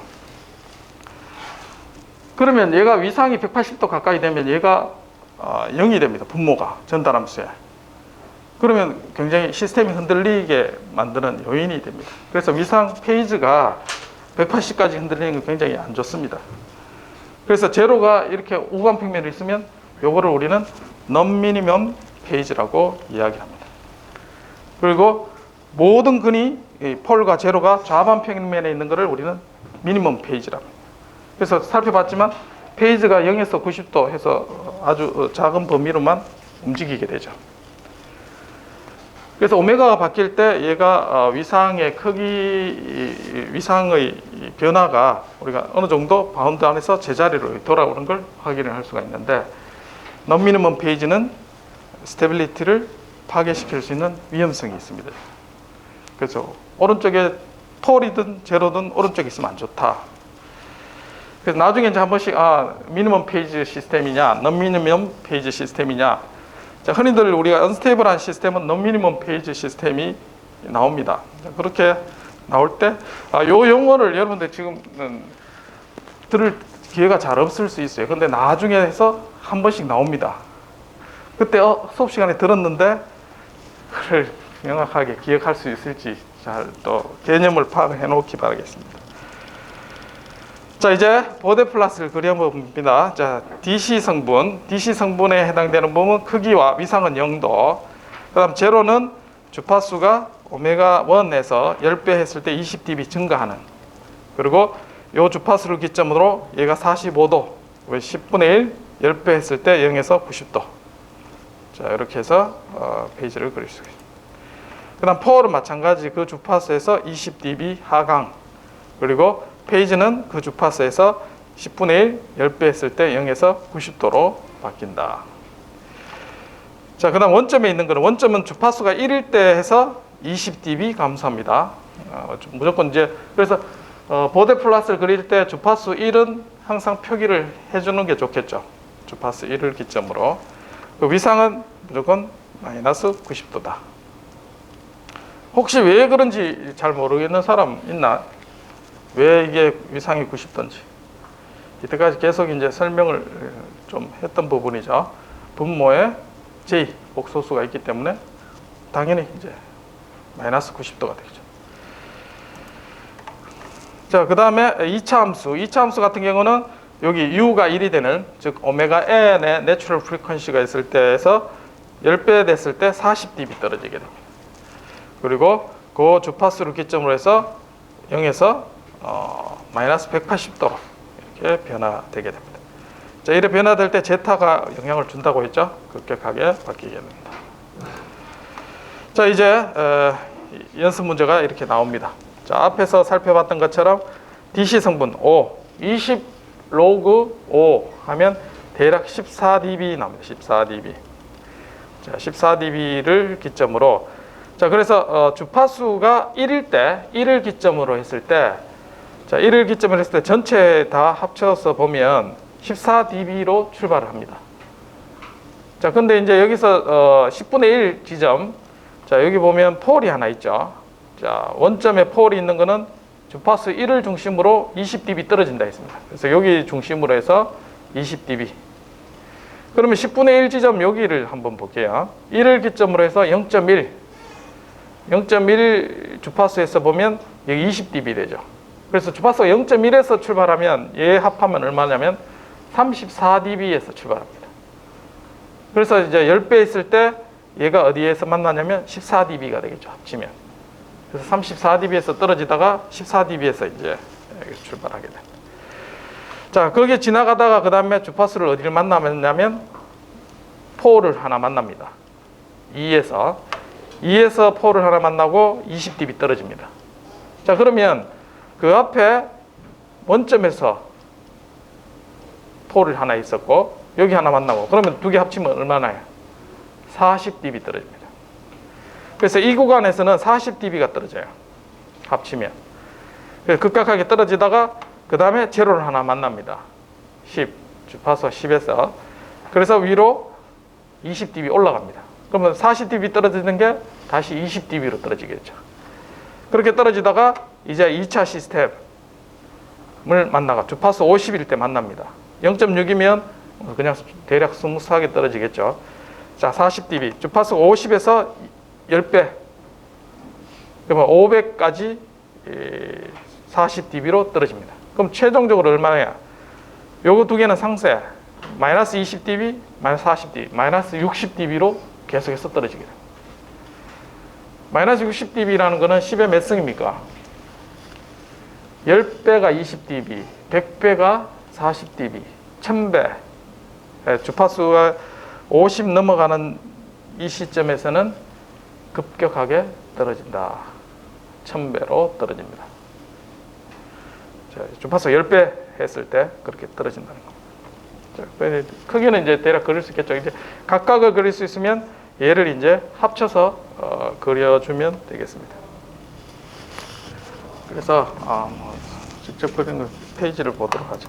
A: 그러면 얘가 위상이 180도 가까이 되면 얘가 0이 됩니다. 분모가 전달함수에. 그러면 굉장히 시스템이 흔들리게 만드는 요인이 됩니다. 그래서 위상 페이지가 180까지 흔들리는 건 굉장히 안 좋습니다. 그래서 제로가 이렇게 우반 평면에 있으면 요거를 우리는 non-minimum 페이지라고 이야기합니다. 그리고 모든 근이 폴과 제로가 좌반 평면에 있는 것을 우리는 미니멈 페이지라고 합니다. 그래서 살펴봤지만 페이지가 0에서 90도 해서 아주 작은 범위로만 움직이게 되죠. 그래서 오메가가 바뀔 때 얘가 위상의 크기, 위상의 변화가 우리가 어느 정도 바운드 안에서 제자리로 돌아오는 걸 확인을 할 수가 있는데, non-minimum 페이지는 스테빌리티를 파괴시킬 수 있는 위험성이 있습니다. 그래서 오른쪽에 폴이든 제로든 오른쪽에 있으면 안 좋다. 그래서 나중에 이제 한 번씩 미니멈 페이지 시스템이냐, non-minimum 페이지 시스템이냐. 자, 흔히들 우리가 언스테이블한 시스템은 non-minimum 페이지 시스템이 나옵니다. 그렇게 나올 때 요 용어를 여러분들 지금 들을 기회가 잘 없을 수 있어요. 근데 나중에 해서 한 번씩 나옵니다. 그때 수업 시간에 들었는데 그걸 명확하게 기억할 수 있을지 잘 또 개념을 파악해 놓기 바라겠습니다. 자, 이제 보데 플롯을 그려봅니다. 자, DC 성분에 해당되는 부분 크기와 위상은 0도. 그다음 제로는 주파수가 오메가 1에서 10배 했을 때 20dB 증가하는. 그리고 요 주파수를 기점으로 얘가 45도, 10분의 1, 10배 했을 때 0에서 90도. 자, 이렇게 해서 페이지를 그릴 수가 있습니다. 그다음 폴은 마찬가지 그 주파수에서 20dB 하강. 그리고 페이지는 그 주파수에서 10분의 1, 10배 했을 때 0에서 90도로 바뀐다. 자, 그 다음 원점에 있는 거는, 원점은 주파수가 1일 때 해서 20dB 감소합니다. 무조건 이제, 그래서 보데 플롯을 그릴 때 주파수 1은 항상 표기를 해주는 게 좋겠죠. 주파수 1을 기점으로. 그 위상은 무조건 마이너스 90도다. 혹시 왜 그런지 잘 모르겠는 사람 있나? 왜 이게 위상이 90도인지. 이때까지 계속 이제 설명을 좀 했던 부분이죠. 분모에 J, 복소수가 있기 때문에 당연히 이제 마이너스 90도가 되겠죠. 자, 그 다음에 2차 함수. 2차 함수 같은 경우는 여기 U가 1이 되는, 즉 오메가 N의 내추럴 프리퀀시가 있을 때에서 10배 됐을 때 40dB 떨어지게 됩니다. 그리고 그 주파수를 기점으로 해서 0에서 마이너스 180도로 이렇게 변화되게 됩니다. 자, 이렇게 변화될 때 제타가 영향을 준다고 했죠. 급격하게 바뀌게 됩니다. 자, 이제 연습 문제가 이렇게 나옵니다. 자, 앞에서 살펴봤던 것처럼 DC 성분 O, 20 로그 O 하면 대략 14dB 나옵니다. 14dB. 자, 14dB를 기점으로, 자, 그래서 주파수가 1일 때, 1을 기점으로 했을 때, 자, 1을 기점으로 했을 때 전체 다 합쳐서 보면 14dB로 출발을 합니다. 자, 근데 이제 여기서 10분의 1 지점, 자, 여기 보면 폴이 하나 있죠. 자, 원점에 폴이 있는 거는 주파수 1을 중심으로 20dB 떨어진다 했습니다. 그래서 여기 중심으로 해서 20dB. 그러면 10분의 1 지점 여기를 한번 볼게요. 1을 기점으로 해서 0.1 주파수에서 보면 여기 20dB 되죠. 그래서 주파수가 0.1에서 출발하면 얘 합하면 얼마냐면 34dB에서 출발합니다. 그래서 이제 10배 있을 때 얘가 어디에서 만나냐면 14dB가 되겠죠. 합치면. 그래서 34dB에서 떨어지다가 14dB에서 이제 출발하게 됩니다. 자, 거기에 지나가다가 그 다음에 주파수를 어디를 만나냐면 폴을 하나 만납니다. 2에서 2에서 폴을 하나 만나고 20dB 떨어집니다. 자, 그러면 그 앞에 원점에서 폴이 하나 있었고 여기 하나 만나고 그러면 두 개 합치면 얼마나요? 40dB 떨어집니다. 그래서 이 구간에서는 40dB가 떨어져요. 합치면. 급격하게 떨어지다가 그 다음에 제로를 하나 만납니다. 10, 주파수 10에서. 그래서 위로 20dB 올라갑니다. 그러면 40dB 떨어지는 게 다시 20dB로 떨어지겠죠. 그렇게 떨어지다가 이제 2차 시스템을 만나가 주파수 50일 때 만납니다. 0.6이면 그냥 대략 스무스하게 떨어지겠죠. 자, 40dB. 주파수 50에서 10배. 그러면 500까지 40dB로 떨어집니다. 그럼 최종적으로 얼마냐? 요거 두 개는 상세. 마이너스 20dB, 마이너스 40dB, 마이너스 60dB로 계속해서 떨어지게 됩니다. 마이너스 60dB라는 거는 10의 몇 승입니까? 10배가 20dB, 100배가 40dB, 1000배. 주파수가 50 넘어가는 이 시점에서는 급격하게 떨어진다. 1000배로 떨어집니다. 자, 주파수 10배 했을 때 그렇게 떨어진다는 겁니다. 자, 크기는 이제 대략 그릴 수 있겠죠. 이제 각각을 그릴 수 있으면 얘를 이제 합쳐서 그려주면 되겠습니다. 그래서 직접 그린 페이지를 보도록 하죠.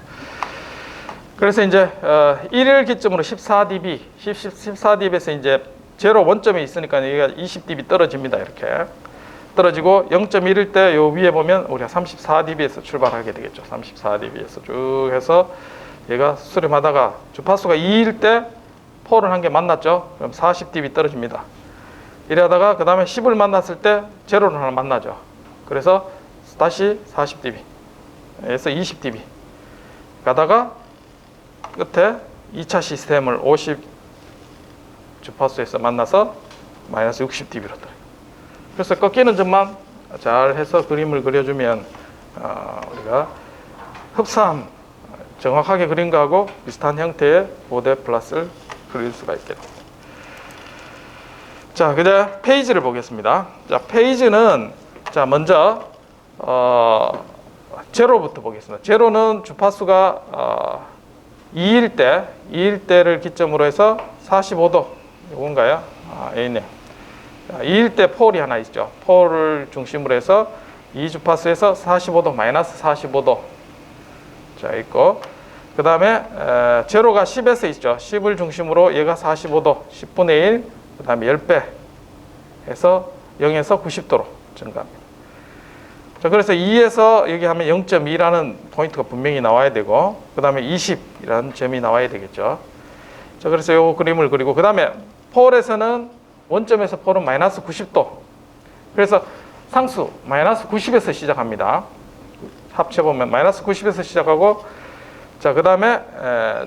A: 그래서 이제 1일 기점으로 14dB, 14dB에서 이제 제로 원점에 있으니까 여기가 20dB 떨어집니다. 이렇게 떨어지고 0.1일 때 요 위에 보면 우리가 34dB에서 출발하게 되겠죠. 34dB에서 쭉 해서 얘가 수렴하다가 주파수가 2일 때 폴을 한 개 만났죠. 그럼 40dB 떨어집니다. 이러다가 그 다음에 10을 만났을 때 제로를 하나 만나죠. 그래서 다시 40dB에서 20dB 가다가 끝에 2차 시스템을 50 주파수에서 만나서 마이너스 60dB로 떨어져요. 그래서 꺾이는 점만 잘 해서 그림을 그려주면 우리가 흡사함 정확하게 그린 거하고 비슷한 형태의 5대 플러스를 그릴 수가 있겠습니다. 자, 그다음 페이지를 보겠습니다. 자, 페이지는 자 먼저 제로부터 보겠습니다. 제로는 주파수가 2일 때를 기점으로 해서 45도 이건가요? A네. 2일 때 폴이 하나 있죠. 폴을 중심으로 해서 이 주파수에서 45도 마이너스 45도 자 있고 그 다음에 제로가 10에서 있죠. 10을 중심으로 얘가 45도 10분의 1 그 다음에 10배 해서 0에서 90도로 증가합니다. 자, 그래서 2에서 여기 하면 0.2라는 포인트가 분명히 나와야 되고 그 다음에 20이라는 점이 나와야 되겠죠. 자, 그래서 요 그림을 그리고 그 다음에 폴에서는 원점에서 폴은 마이너스 90도 그래서 상수 마이너스 90에서 시작합니다. 합쳐보면 마이너스 90에서 시작하고 자, 그 다음에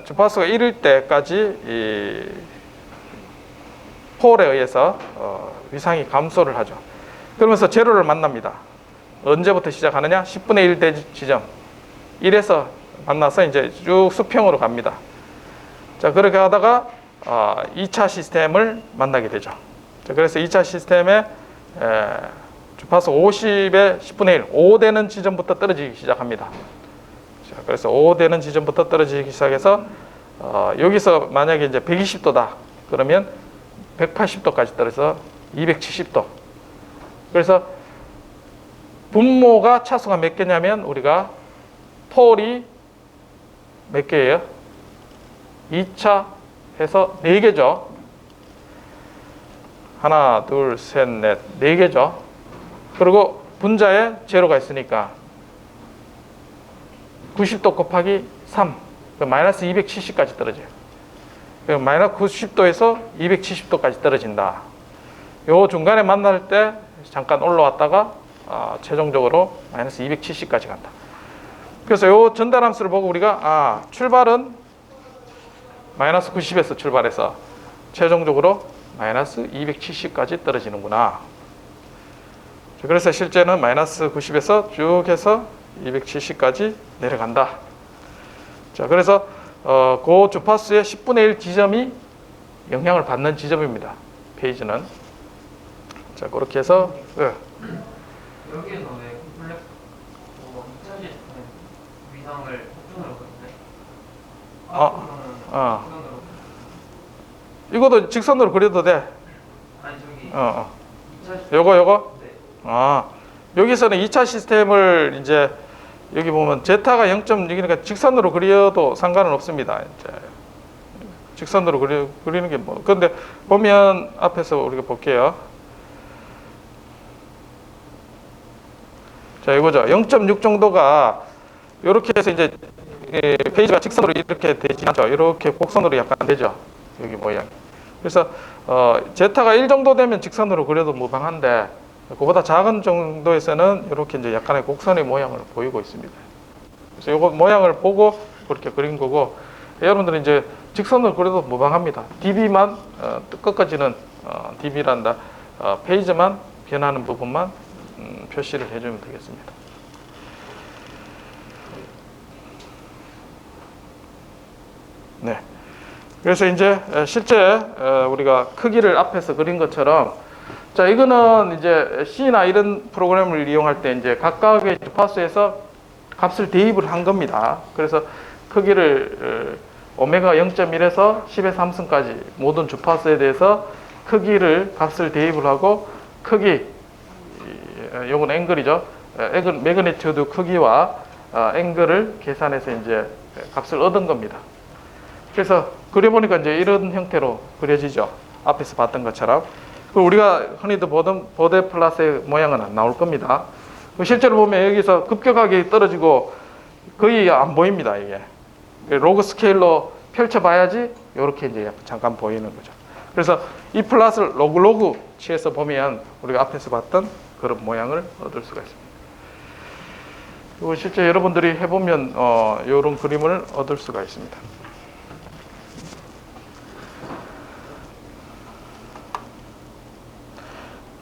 A: 주파수가 1일 때까지 이 폴에 의해서 위상이 감소를 하죠. 그러면서 제로를 만납니다. 언제부터 시작하느냐? 10분의 1 대 지점 1에서 만나서 이제 쭉 수평으로 갑니다. 자, 그렇게 하다가 2차 시스템을 만나게 되죠. 자, 그래서 2차 시스템에 주파수 50의 10분의 1, 5 되는 지점부터 떨어지기 시작합니다. 자, 그래서 5 되는 지점부터 떨어지기 시작해서 여기서 만약에 이제 120도다 그러면 180도까지 떨어져서 270도. 그래서 분모가 차수가 몇 개냐면 우리가 폴이 몇 개예요? 2차 해서 4개죠. 하나, 둘, 셋, 넷, 4개죠. 그리고 분자에 제로가 있으니까 90도 곱하기 3, 마이너스 270까지 떨어져요. 마이너스 90도에서 270도까지 떨어진다. 요 중간에 만날 때 잠깐 올라왔다가 최종적으로 마이너스 270까지 간다. 그래서 요 전달함수를 보고 우리가 출발은 마이너스 90에서 출발해서 최종적으로 마이너스 270까지 떨어지는구나. 그래서 실제는 마이너스 90에서 쭉 해서 270까지 내려간다. 자, 그래서 그 주파수의 10분의 1 지점이 영향을 받는 지점입니다. 페이지는. 자, 그렇게 해서
B: 여기에서 왜 콤플렉스 2차 시스템 위상을 폭준으로 그리네? 직선으로.
A: 이것도 직선으로 그려도 돼.
B: 아니 저기 2차 시스템.
A: 요거?
B: 네.
A: 여기서는 2차 시스템을 이제 여기 보면 제타가 0.6이니까 직선으로 그려도 상관은 없습니다. 이제 직선으로 그리는 게 뭐. 근데 보면 앞에서 우리가 볼게요. 자, 이거죠. 0.6 정도가 이렇게 해서 이제 페이지가 직선으로 이렇게 되지 않죠. 이렇게 곡선으로 약간 되죠. 여기 모양. 그래서 제타가 1 정도 되면 직선으로 그려도 무방한데 그보다 작은 정도에서는 이렇게 이제 약간의 곡선의 모양을 보이고 있습니다. 그래서 이거 모양을 보고 그렇게 그린 거고, 여러분들은 이제 직선으로 그려도 무방합니다. DB만 끝까지는 DB란다. 페이지만 변하는 부분만 표시를 해주면 되겠습니다. 네. 그래서 이제 실제 우리가 크기를 앞에서 그린 것처럼, 자, 이거는 이제 C나 이런 프로그램을 이용할 때 이제 각각의 주파수에서 값을 대입을 한 겁니다. 그래서 크기를 오메가 0.1에서 10의 3승까지 모든 주파수에 대해서 크기를 값을 대입을 하고, 크기, 요건 앵글이죠. 매그니튜드 크기와 앵글을 계산해서 이제 값을 얻은 겁니다. 그래서 그려보니까 이제 이런 형태로 그려지죠. 앞에서 봤던 것처럼. 그리고 우리가 흔히도 보던 보데 플러스의 모양은 안 나올 겁니다. 실제로 보면 여기서 급격하게 떨어지고 거의 안 보입니다, 이게. 로그 스케일로 펼쳐봐야지 이렇게 이제 잠깐 보이는 거죠. 그래서 이 플러스를 로그 취해서 보면 우리가 앞에서 봤던 그런 모양을 얻을 수가 있습니다. 그리고 실제 여러분들이 해보면 이런 그림을 얻을 수가 있습니다.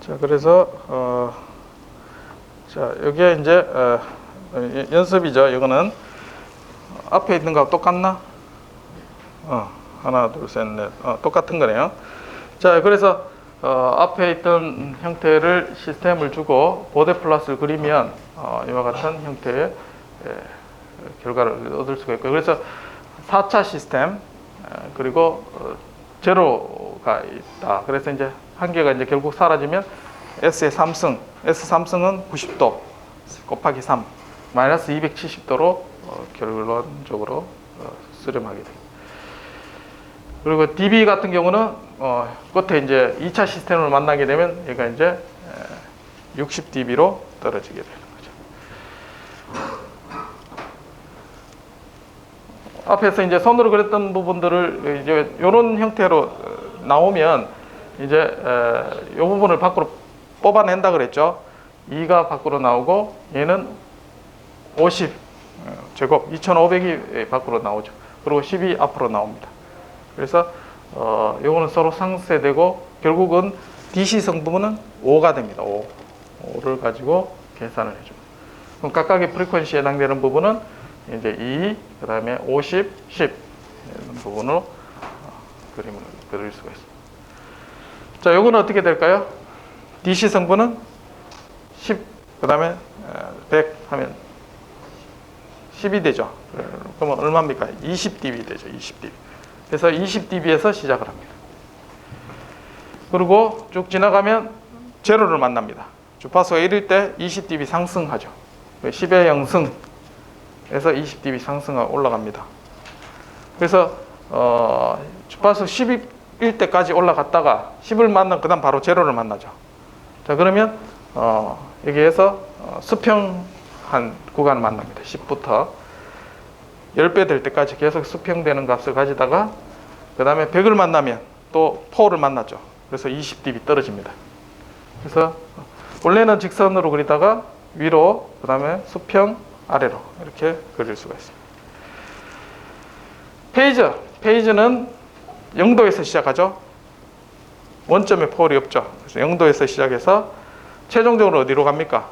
A: 자, 그래서 자, 여기에 이제 연습이죠. 이거는 앞에 있는 거하고 똑같나? 하나, 둘, 셋, 넷. 똑같은 거네요. 자, 그래서 앞에 있던 형태를 시스템을 주고 보데 플러스를 그리면 이와 같은 형태의 결과를 얻을 수가 있고요. 그래서 4차 시스템 그리고 제로가 있다. 그래서 이제 한 개가 이제 결국 사라지면 S의 3승, S 3승은 90도 곱하기 3, 마이너스 270도로 결론적으로 수렴하게 됩니다. 그리고 DB 같은 경우는 끝에 이제 2차 시스템을 만나게 되면 얘가 이제 60dB로 떨어지게 되는 거죠. 앞에서 이제 손으로 그렸던 부분들을 이제 이런 형태로 나오면 이제 이 부분을 밖으로 뽑아낸다 그랬죠. 2가 밖으로 나오고 얘는 50 제곱 2500이 밖으로 나오죠. 그리고 10이 앞으로 나옵니다. 그래서 요거는 서로 상쇄되고 결국은 DC 성분은 5가 됩니다. 5를 가지고 계산을 해줍니다. 그럼 각각의 프리퀀시에 해당되는 부분은 이제 2, 그 다음에 50, 10 이런 부분으로 그림을 그릴 수가 있습니다. 자, 요거는 어떻게 될까요? DC 성분은 10, 그 다음에 100 하면 10이 되죠. 그러면 얼마입니까? 20dB 되죠. 20dB. 그래서 20dB에서 시작을 합니다. 그리고 쭉 지나가면 제로를 만납니다. 주파수가 1일 때 20dB 상승하죠. 10의 0승에서 20dB 상승하고 올라갑니다. 그래서 주파수 10일 때까지 올라갔다가 10을 만나면 그 다음 바로 제로를 만나죠. 자, 그러면 여기에서 수평한 구간을 만납니다. 10부터 10배 될 때까지 계속 수평되는 값을 가지다가 그 다음에 100을 만나면 또 4를 만나죠. 그래서 20dB 떨어집니다. 그래서 원래는 직선으로 그리다가 위로, 그 다음에 수평, 아래로 이렇게 그릴 수가 있습니다. 페이지는 0도에서 시작하죠. 원점에 폴이 없죠. 그래서 0도에서 시작해서 최종적으로 어디로 갑니까?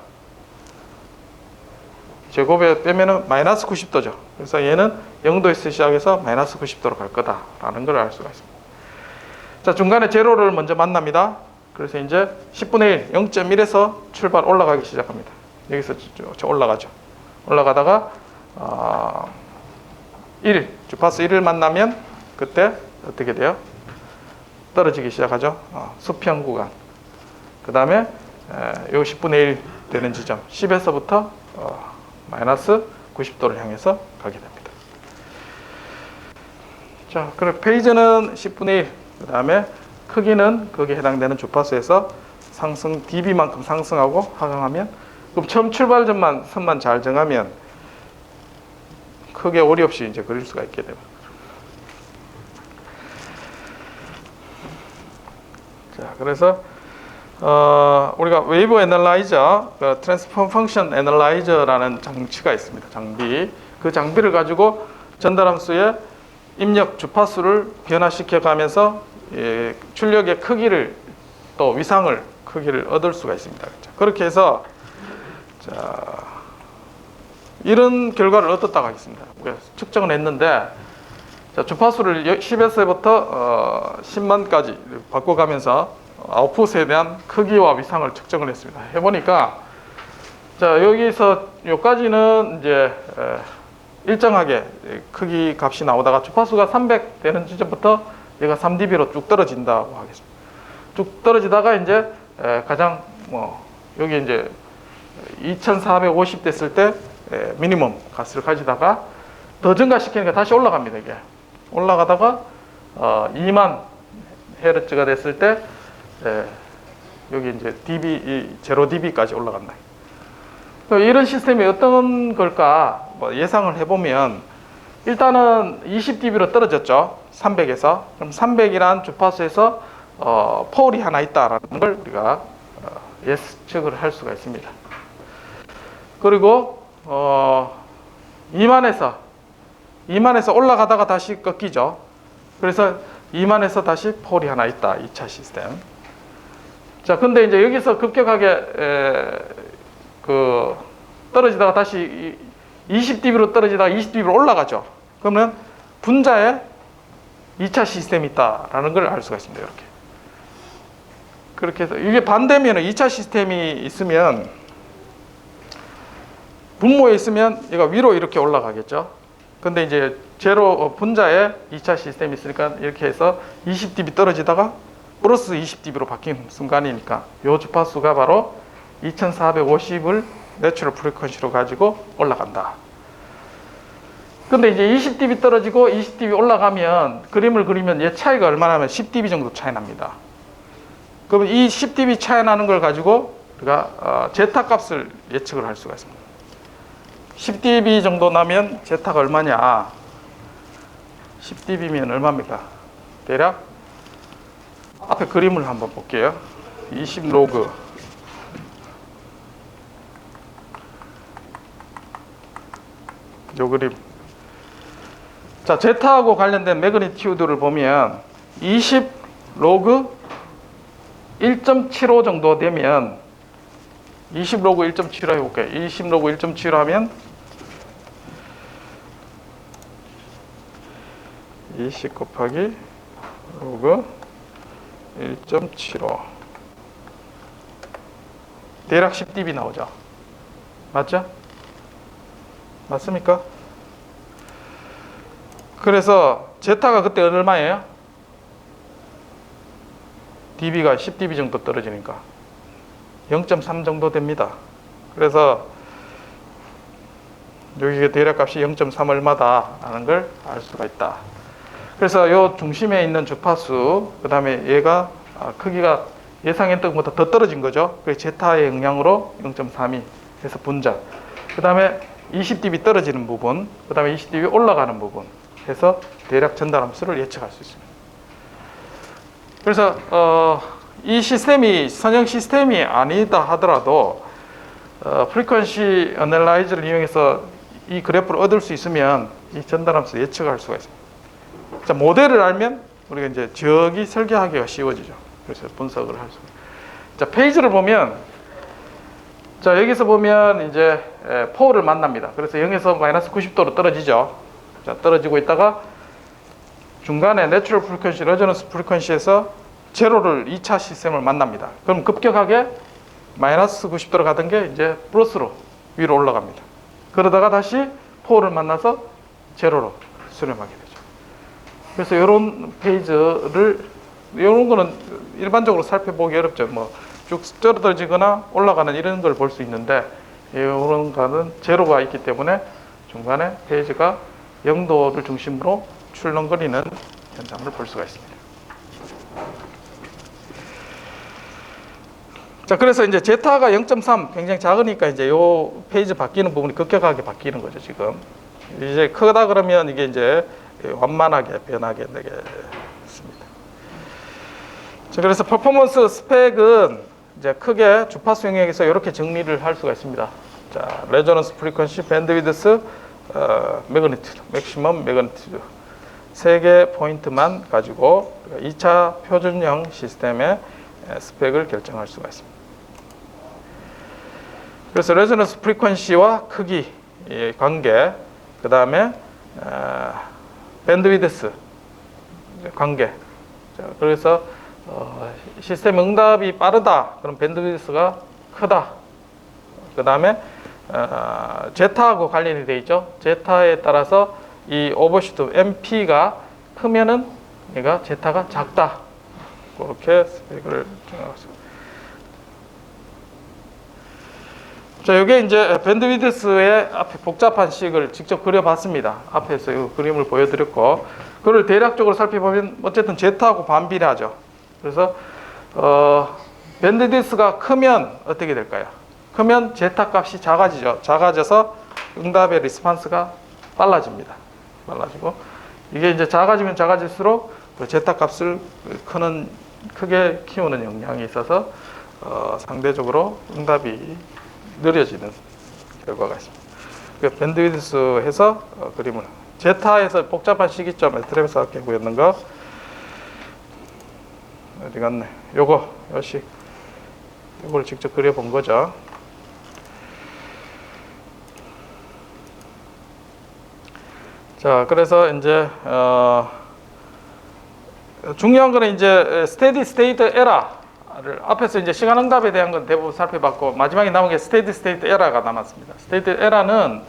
A: 제곱에 빼면은 마이너스 90도죠. 그래서 얘는 0도에서 시작해서 마이너스 90도로 갈 거다라는 걸 알 수가 있습니다. 자, 중간에 제로를 먼저 만납니다. 그래서 이제 10분의 1, 0.1에서 출발 올라가기 시작합니다. 여기서 올라가죠. 올라가다가 주파수 1을 만나면 그때 어떻게 돼요? 떨어지기 시작하죠. 수평 구간. 그 다음에 요 10분의 1 되는 지점 10에서부터 마이너스 90도를 향해서 가게 됩니다. 자, 그럼 페이즈는 10분의 1, 그 다음에 크기는 거기에 해당되는 주파수에서 상승 dB만큼 상승하고 하강하면, 그럼 처음 출발점만 선만 잘 정하면 크게 오리 없이 이제 그릴 수가 있게 됩니다. 자, 그래서 우리가 웨이브 애널라이저, 트랜스폼 펑션 애널라이저라는 장치가 있습니다. 장비. 그 장비를 가지고 전달함수의 입력 주파수를 변화시켜 가면서 출력의 크기를 또 위상을 크기를 얻을 수가 있습니다. 그렇게 해서 자, 이런 결과를 얻었다고 하겠습니다. 측정을 했는데 자, 주파수를 10에서부터 10만까지 바꿔가면서 아웃풋에 대한 크기와 위상을 측정을 했습니다. 해보니까 자, 여기서 여기까지는 이제 일정하게 크기 값이 나오다가 주파수가 300 되는 지점부터 얘가 3dB로 쭉 떨어진다고 하겠습니다. 쭉 떨어지다가 이제 가장 여기 이제 2450 됐을 때 미니멈 값을 가지다가 더 증가시키니까 다시 올라갑니다. 이게 올라가다가 2만 헤르츠가 됐을 때 여기 이제 dB, 0dB까지 올라간다. 이런 시스템이 어떤 걸까 예상을 해보면, 일단은 20dB로 떨어졌죠. 300에서. 그럼 300이란 주파수에서 폴이 하나 있다라는 걸 우리가 예측을 할 수가 있습니다. 그리고 2만에서 올라가다가 다시 꺾이죠. 그래서 2만에서 다시 폴이 하나 있다. 2차 시스템. 자, 근데 이제 여기서 급격하게 떨어지다가 다시 20dB로 떨어지다가 20dB로 올라가죠. 그러면 분자에 2차 시스템이 있다라는 걸 알 수가 있습니다. 이렇게. 그렇게 해서 이게 반대면 2차 시스템이 있으면 분모에 있으면 얘가 위로 이렇게 올라가겠죠. 근데 이제 제로 분자에 2차 시스템이 있으니까 이렇게 해서 20dB 떨어지다가 플러스 20dB로 바뀐 순간이니까 이 주파수가 바로 2450을 내추럴 프리퀀시로 가지고 올라간다. 근데 이제 20dB 떨어지고 20dB 올라가면 그림을 그리면 얘 차이가 얼마나 하면 10dB 정도 차이 납니다. 그러면 이 10dB 차이 나는 걸 가지고 우리가 제타 값을 예측을 할 수가 있습니다. 10dB 정도 나면 제타가 얼마냐? 10dB면 얼마입니까? 대략 앞에 그림을 한번 볼게요. 20 로그 요 그림. 자, 제타하고 관련된 매그니튜드를 보면 20 로그 1.75 정도 되면 20 로그 1.75 해볼게요. 20 로그 1.75 하면 20 곱하기 로그 1.75 대략 10dB 나오죠. 맞죠? 맞습니까? 그래서 제타가 그때 얼마예요? dB가 10dB 정도 떨어지니까 0.3 정도 됩니다. 그래서 여기 대략 값이 0.3 얼마다 라는 걸 알 수가 있다. 그래서 이 중심에 있는 주파수, 그 다음에 얘가 크기가 예상했던 것보다 더 떨어진 거죠. 그 제타의 영향으로 0.32 해서 분자, 그 다음에 20dB 떨어지는 부분, 그 다음에 20dB 올라가는 부분 해서 대략 전달 함수를 예측할 수 있습니다. 그래서 이 시스템이 선형 시스템이 아니다 하더라도 프리퀀시 애널라이저를 이용해서 이 그래프를 얻을 수 있으면 이 전달 함수 예측을 할 수가 있습니다. 자, 모델을 알면 우리가 이제 지역이 설계하기가 쉬워지죠. 그래서 분석을 할 수가. 자, 페이지를 보면, 자, 여기서 보면 이제 폴을 만납니다. 그래서 0에서 마이너스 90도로 떨어지죠. 자, 떨어지고 있다가 중간에 내추럴 프리퀀시, 레저넌스 프리퀀시에서 제로를 2차 시스템을 만납니다. 그럼 급격하게 마이너스 90도로 가던 게 이제 플러스로 위로 올라갑니다. 그러다가 다시 포를 만나서 제로로 수렴하게 되죠. 그래서 이런 페이지를, 이런 거는 일반적으로 살펴보기 어렵죠. 뭐 쭉 떨어지거나 올라가는 이런 걸 볼 수 있는데, 이런 거는 제로가 있기 때문에 중간에 페이지가 0도를 중심으로 출렁거리는 현상을 볼 수가 있습니다. 자, 그래서 이제 제타가 0.3 굉장히 작으니까 이제 요 페이지 바뀌는 부분이 급격하게 바뀌는 거죠, 지금. 이제 크다 그러면 이게 이제 완만하게 변하게 되겠습니다. 자, 그래서 퍼포먼스 스펙은 이제 크게 주파수 영역에서 이렇게 정리를 할 수가 있습니다. 자, 레저넌스 프리퀀시, 밴드위드스, 매그니튜드, 맥시멈 매그니튜드 세 개 포인트만 가지고 2차 표준형 시스템의 스펙을 결정할 수가 있습니다. 그래서 레저넌스 프리퀀시와 크기의 관계, 그 다음에 밴드위드스 관계. 자, 그래서 시스템 응답이 빠르다, 그럼 밴드위드스가 크다. 그 다음에 제타하고 관련이 되어 있죠. 제타에 따라서 이 오버슈트 MP가 크면은 얘가 제타가 작다. 그렇게 스펙을 정하고 있습니다. 자, 이게 이제 밴드위드스의 앞에 복잡한 식을 직접 그려봤습니다. 앞에서 이 그림을 보여드렸고, 그걸 대략적으로 살펴보면 어쨌든 제타하고 반비례하죠. 그래서 밴드위드스가 크면 어떻게 될까요? 크면 제타 값이 작아지죠. 작아져서 응답의 리스판스가 빨라집니다. 빨라지고, 이게 이제 작아지면 작아질수록 그 제타 값을 크게 키우는 영향이 있어서 상대적으로 응답이 느려지는 결과가 있습니다. 그 밴드위드스에서 그림을 제타에서 복잡한 시기점에 트래비스 하께 보였는 거 어디 갔네? 요식 이걸 직접 그려본 거죠. 자, 그래서 이제 중요한 거는 이제 스테디 스테이트 에러를 앞에서 이제 시간 응답에 대한 건 대부분 살펴봤고, 마지막에 남은 게 스테디 스테이트 에러가 남았습니다. 스테이트 에러는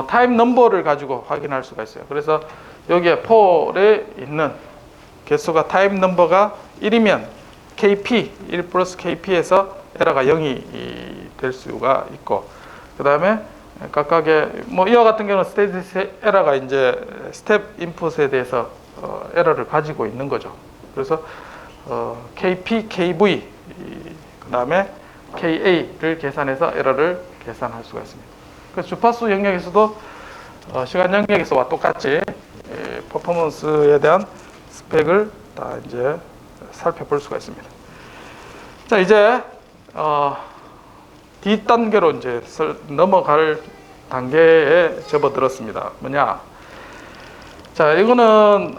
A: 타임 넘버를 가지고 확인할 수가 있어요. 그래서 여기에 폴에 있는 개수가 타임 넘버가 1이면 KP 1 플러스 KP에서 에러가 0이 될 수가 있고, 그 다음에 각각의 뭐 이와 같은 경우는 스테디 에러가 이제 스텝 인풋에 대해서 에러를 가지고 있는 거죠. 그래서 KP, KV, 그 다음에 KA를 계산해서 에러를 계산할 수가 있습니다. 그래서 주파수 영역에서도 시간 영역에서와 똑같이 퍼포먼스에 대한 스펙을 다 이제 살펴볼 수가 있습니다. 자, 이제 뒷단계로 이제 넘어갈 단계에 접어들었습니다. 뭐냐? 자, 이거는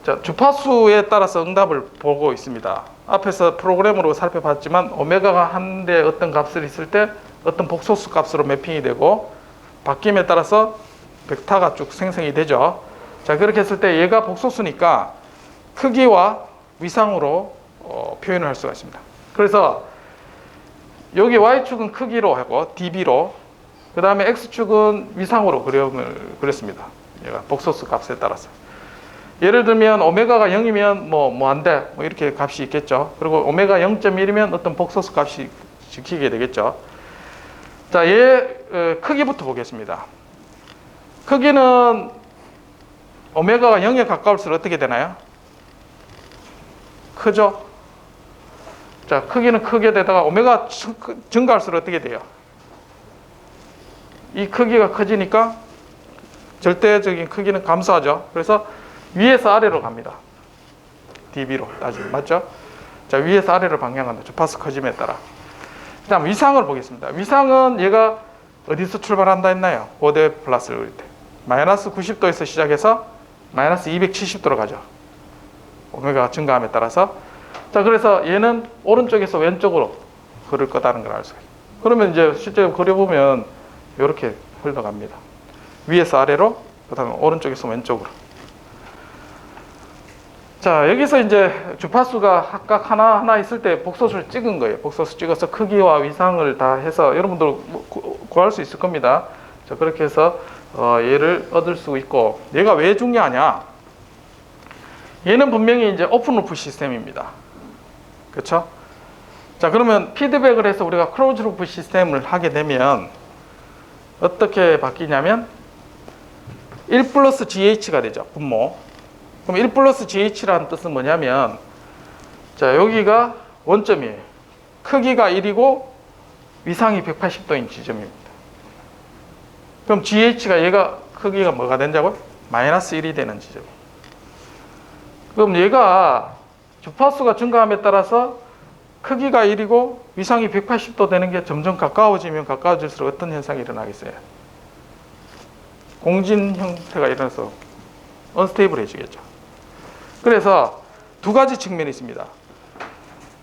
A: 자, 주파수에 따라서 응답을 보고 있습니다. 앞에서 프로그램으로 살펴봤지만 오메가가 한데 어떤 값을 있을 때 어떤 복소수 값으로 매핑이 되고 바뀜에 따라서 벡터가 쭉 생성이 되죠. 자, 그렇게 했을 때 얘가 복소수니까 크기와 위상으로 표현을 할 수가 있습니다. 그래서 여기 Y축은 크기로 하고 dB로, 그 다음에 X축은 위상으로 그렸습니다. 얘가 복소수 값에 따라서. 예를 들면 오메가가 0이면 뭐 안 돼, 뭐 이렇게 값이 있겠죠. 그리고 오메가 0.1이면 어떤 복소수 값이 지키게 되겠죠. 자, 얘 크기부터 보겠습니다. 크기는 오메가가 0에 가까울수록 어떻게 되나요? 크죠? 자, 크기는 크게 되다가 오메가 증가할수록 어떻게 돼요? 이 크기가 커지니까 절대적인 크기는 감소하죠. 그래서 위에서 아래로 갑니다. dB로 따지면 맞죠? 자, 위에서 아래로 방향한다. 주파수 커짐에 따라. 그 다음 위상을 보겠습니다. 위상은 얘가 어디서 출발한다 했나요? 고대 플러스를 그릴 때 마이너스 90도에서 시작해서 마이너스 270도로 가죠. 오메가가 증가함에 따라서. 자, 그래서 얘는 오른쪽에서 왼쪽으로 흐를 거다는 걸 알 수가 있어요. 그러면 이제 실제로 그려보면 이렇게 흘러갑니다. 위에서 아래로, 그 다음에 오른쪽에서 왼쪽으로. 자, 여기서 이제 주파수가 각각 하나 있을 때 복소수를 찍은 거예요. 복소수 찍어서 크기와 위상을 다 해서 여러분들 구할 수 있을 겁니다. 자, 그렇게 해서 얘를 얻을 수 있고, 얘가 왜 중요하냐? 얘는 분명히 이제 오픈루프 시스템입니다. 그렇죠? 자, 그러면 피드백을 해서 우리가 클로즈루프 시스템을 하게 되면 어떻게 바뀌냐면 1 플러스 GH가 되죠. 분모. 그럼 1 플러스 GH라는 뜻은 뭐냐면, 자, 여기가 원점이에요. 크기가 1이고 위상이 180도인 지점입니다. 그럼 GH가 얘가 크기가 뭐가 된다고요? 마이너스 1이 되는 지점이에요. 그럼 얘가 주파수가 증가함에 따라서 크기가 1이고 위상이 180도 되는 게 점점 가까워지면 가까워질수록 어떤 현상이 일어나겠어요? 공진 형태가 일어나서 언스테이블해지겠죠. 그래서 두 가지 측면이 있습니다.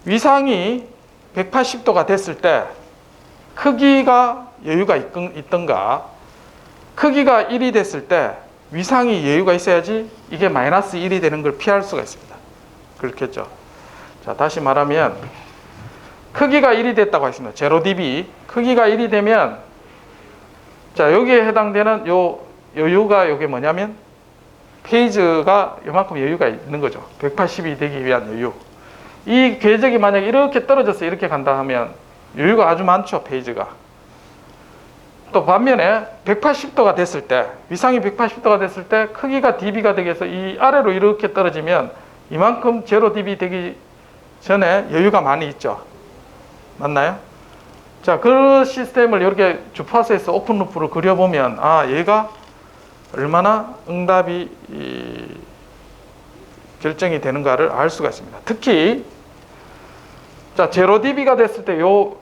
A: 위상이 180도가 됐을 때 크기가 여유가 있던가, 크기가 1이 됐을 때 위상이 여유가 있어야지 이게 마이너스 1이 되는 걸 피할 수가 있습니다. 그렇겠죠. 자, 다시 말하면 크기가 1이 됐다고 했습니다. 0dB. 크기가 1이 되면, 자, 여기에 해당되는 요 여유가 요게 뭐냐면 페이즈가 요만큼 여유가 있는 거죠. 180이 되기 위한 여유. 이 궤적이 만약에 이렇게 떨어져서 이렇게 간다 하면 여유가 아주 많죠, 페이즈가. 또 반면에 180도가 됐을 때, 위상이 180도가 됐을 때 크기가 dB가 되기 위해서 이 아래로 이렇게 떨어지면 이만큼 0dB 되기 전에 여유가 많이 있죠. 맞나요? 자, 그 시스템을 이렇게 주파수에서 오픈루프로 그려보면, 아, 얘가 얼마나 응답이 결정이 되는가를 알 수가 있습니다. 특히, 자, 0dB가 됐을 때 요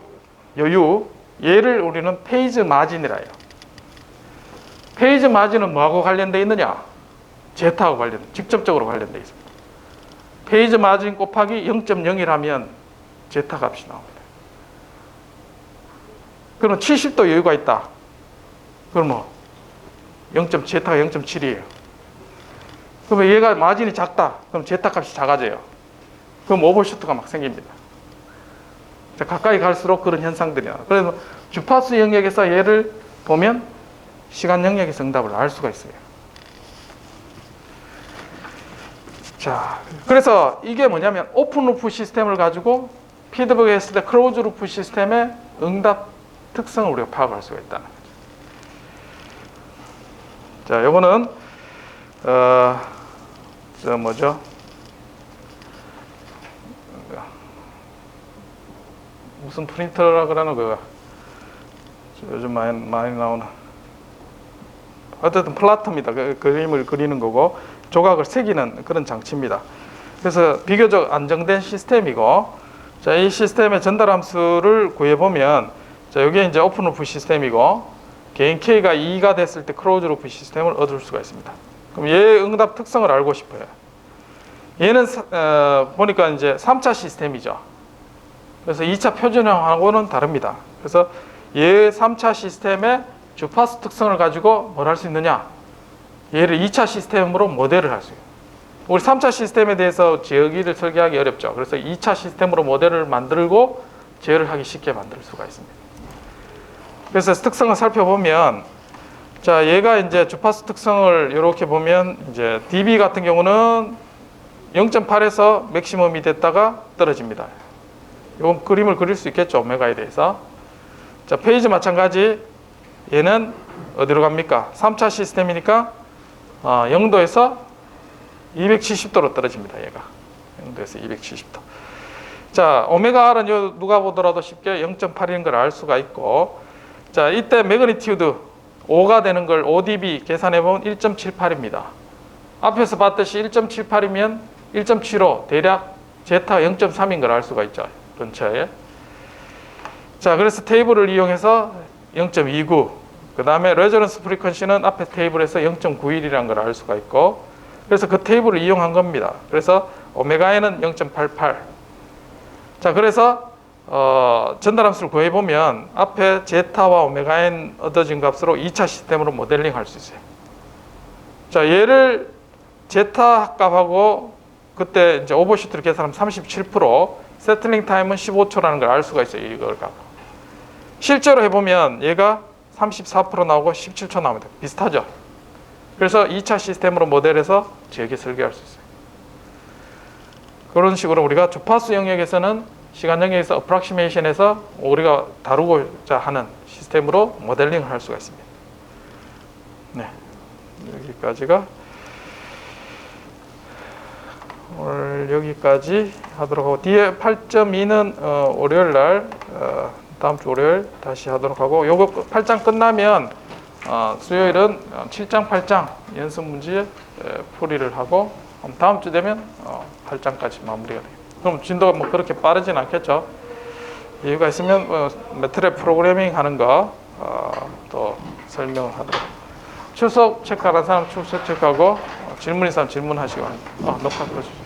A: 여유, 얘를 우리는 페이즈 마진이라 해요. 페이즈 마진은 뭐하고 관련되어 있느냐? 제타하고 직접적으로 관련되어 있습니다. 페이즈 마진 곱하기 0.01하면 제타 값이 나옵니다. 그럼 70도 여유가 있다. 그럼 제타가 0.7이에요. 그러면 얘가 마진이 작다. 그럼 제타 값이 작아져요. 그럼 오버슈트가 막 생깁니다. 자, 가까이 갈수록 그런 현상들이 나와요. 그래서 주파수 영역에서 얘를 보면 시간 영역에서 응답을 알 수가 있어요. 자, 그래서 이게 뭐냐면 오픈루프 시스템을 가지고 피드백했을 때 클로즈루프 시스템의 응답 특성을 우리가 파악할 수가 있다는 거죠. 자, 요거는 무슨 프린터라 그러나 그거 요즘 많이 나오는, 어쨌든 플라터입니다. 그 그림을 그리는 거고 조각을 새기는 그런 장치입니다. 그래서 비교적 안정된 시스템이고, 자, 이 시스템의 전달 함수를 구해보면, 자, 여기 이제 오픈루프 시스템이고 개인 K가 2가 됐을 때 클로즈루프 시스템을 얻을 수가 있습니다. 그럼 얘 응답 특성을 알고 싶어요. 얘는 보니까 이제 3차 시스템이죠. 그래서 2차 표준형하고는 다릅니다. 그래서 얘 3차 시스템의 주파수 특성을 가지고 뭘 할 수 있느냐? 얘를 2차 시스템으로 모델을 할 수 있어요. 우리 3차 시스템에 대해서 제어기를 설계하기 어렵죠. 그래서 2차 시스템으로 모델을 만들고 제어를 하기 쉽게 만들 수가 있습니다. 그래서 특성을 살펴보면, 자, 얘가 이제 주파수 특성을 이렇게 보면, 이제 dB 같은 경우는 0.8에서 맥시멈이 됐다가 떨어집니다. 이건 그림을 그릴 수 있겠죠, 오메가에 대해서. 자, 페이지 마찬가지. 얘는 어디로 갑니까? 3차 시스템이니까 0도에서 270도로 떨어집니다, 얘가. 0도에서 270도. 자, 오메가 R은 누가 보더라도 쉽게 0.8인 걸 알 수가 있고, 자, 이때 매그니튜드 5가 되는 걸 5dB 계산해보면 1.78입니다. 앞에서 봤듯이 1.78이면 1.75, 대략 제타 0.3인 걸 알 수가 있죠, 근처에. 자, 그래서 테이블을 이용해서 0.29, 그 다음에 레저넌스 프리퀀시는 앞에 테이블에서 0.91이라는 걸 알 수가 있고, 그래서 그 테이블을 이용한 겁니다. 그래서 오메가에는 0.88. 자, 그래서 전달함수를 구해보면 앞에 제타와 오메가N 얻어진 값으로 2차 시스템으로 모델링 할 수 있어요. 자, 얘를 제타 값하고 그 그때 이제 오버슈트를 계산하면 37%, 세틀링 타임은 15초라는 걸 알 수가 있어요. 이걸 갖고. 실제로 해보면 얘가 34% 나오고 17초 나옵니다. 비슷하죠? 그래서 2차 시스템으로 모델해서 재개 설계할 수 있어요. 그런 식으로 우리가 주파수 영역에서는 시간 영역에서 어프락시메이션에서 우리가 다루고자 하는 시스템으로 모델링을 할 수가 있습니다. 네, 여기까지가 오늘 여기까지 하도록 하고 뒤에 8.2는 월요일 날 다음 주 월요일 다시 하도록 하고 요거 8장 끝나면 수요일은 7장 8장 연습 문제 풀이를 하고 다음 주 되면 8장까지 마무리가 돼요. 그럼 진도가 뭐 그렇게 빠르진 않겠죠. 이유가 있으면 매트랩 프로그래밍 하는 거 또 설명을 하도록. 출석 체크하는 사람 출석 체크하고 질문 있으면 질문하시고 녹화 꺼주세요.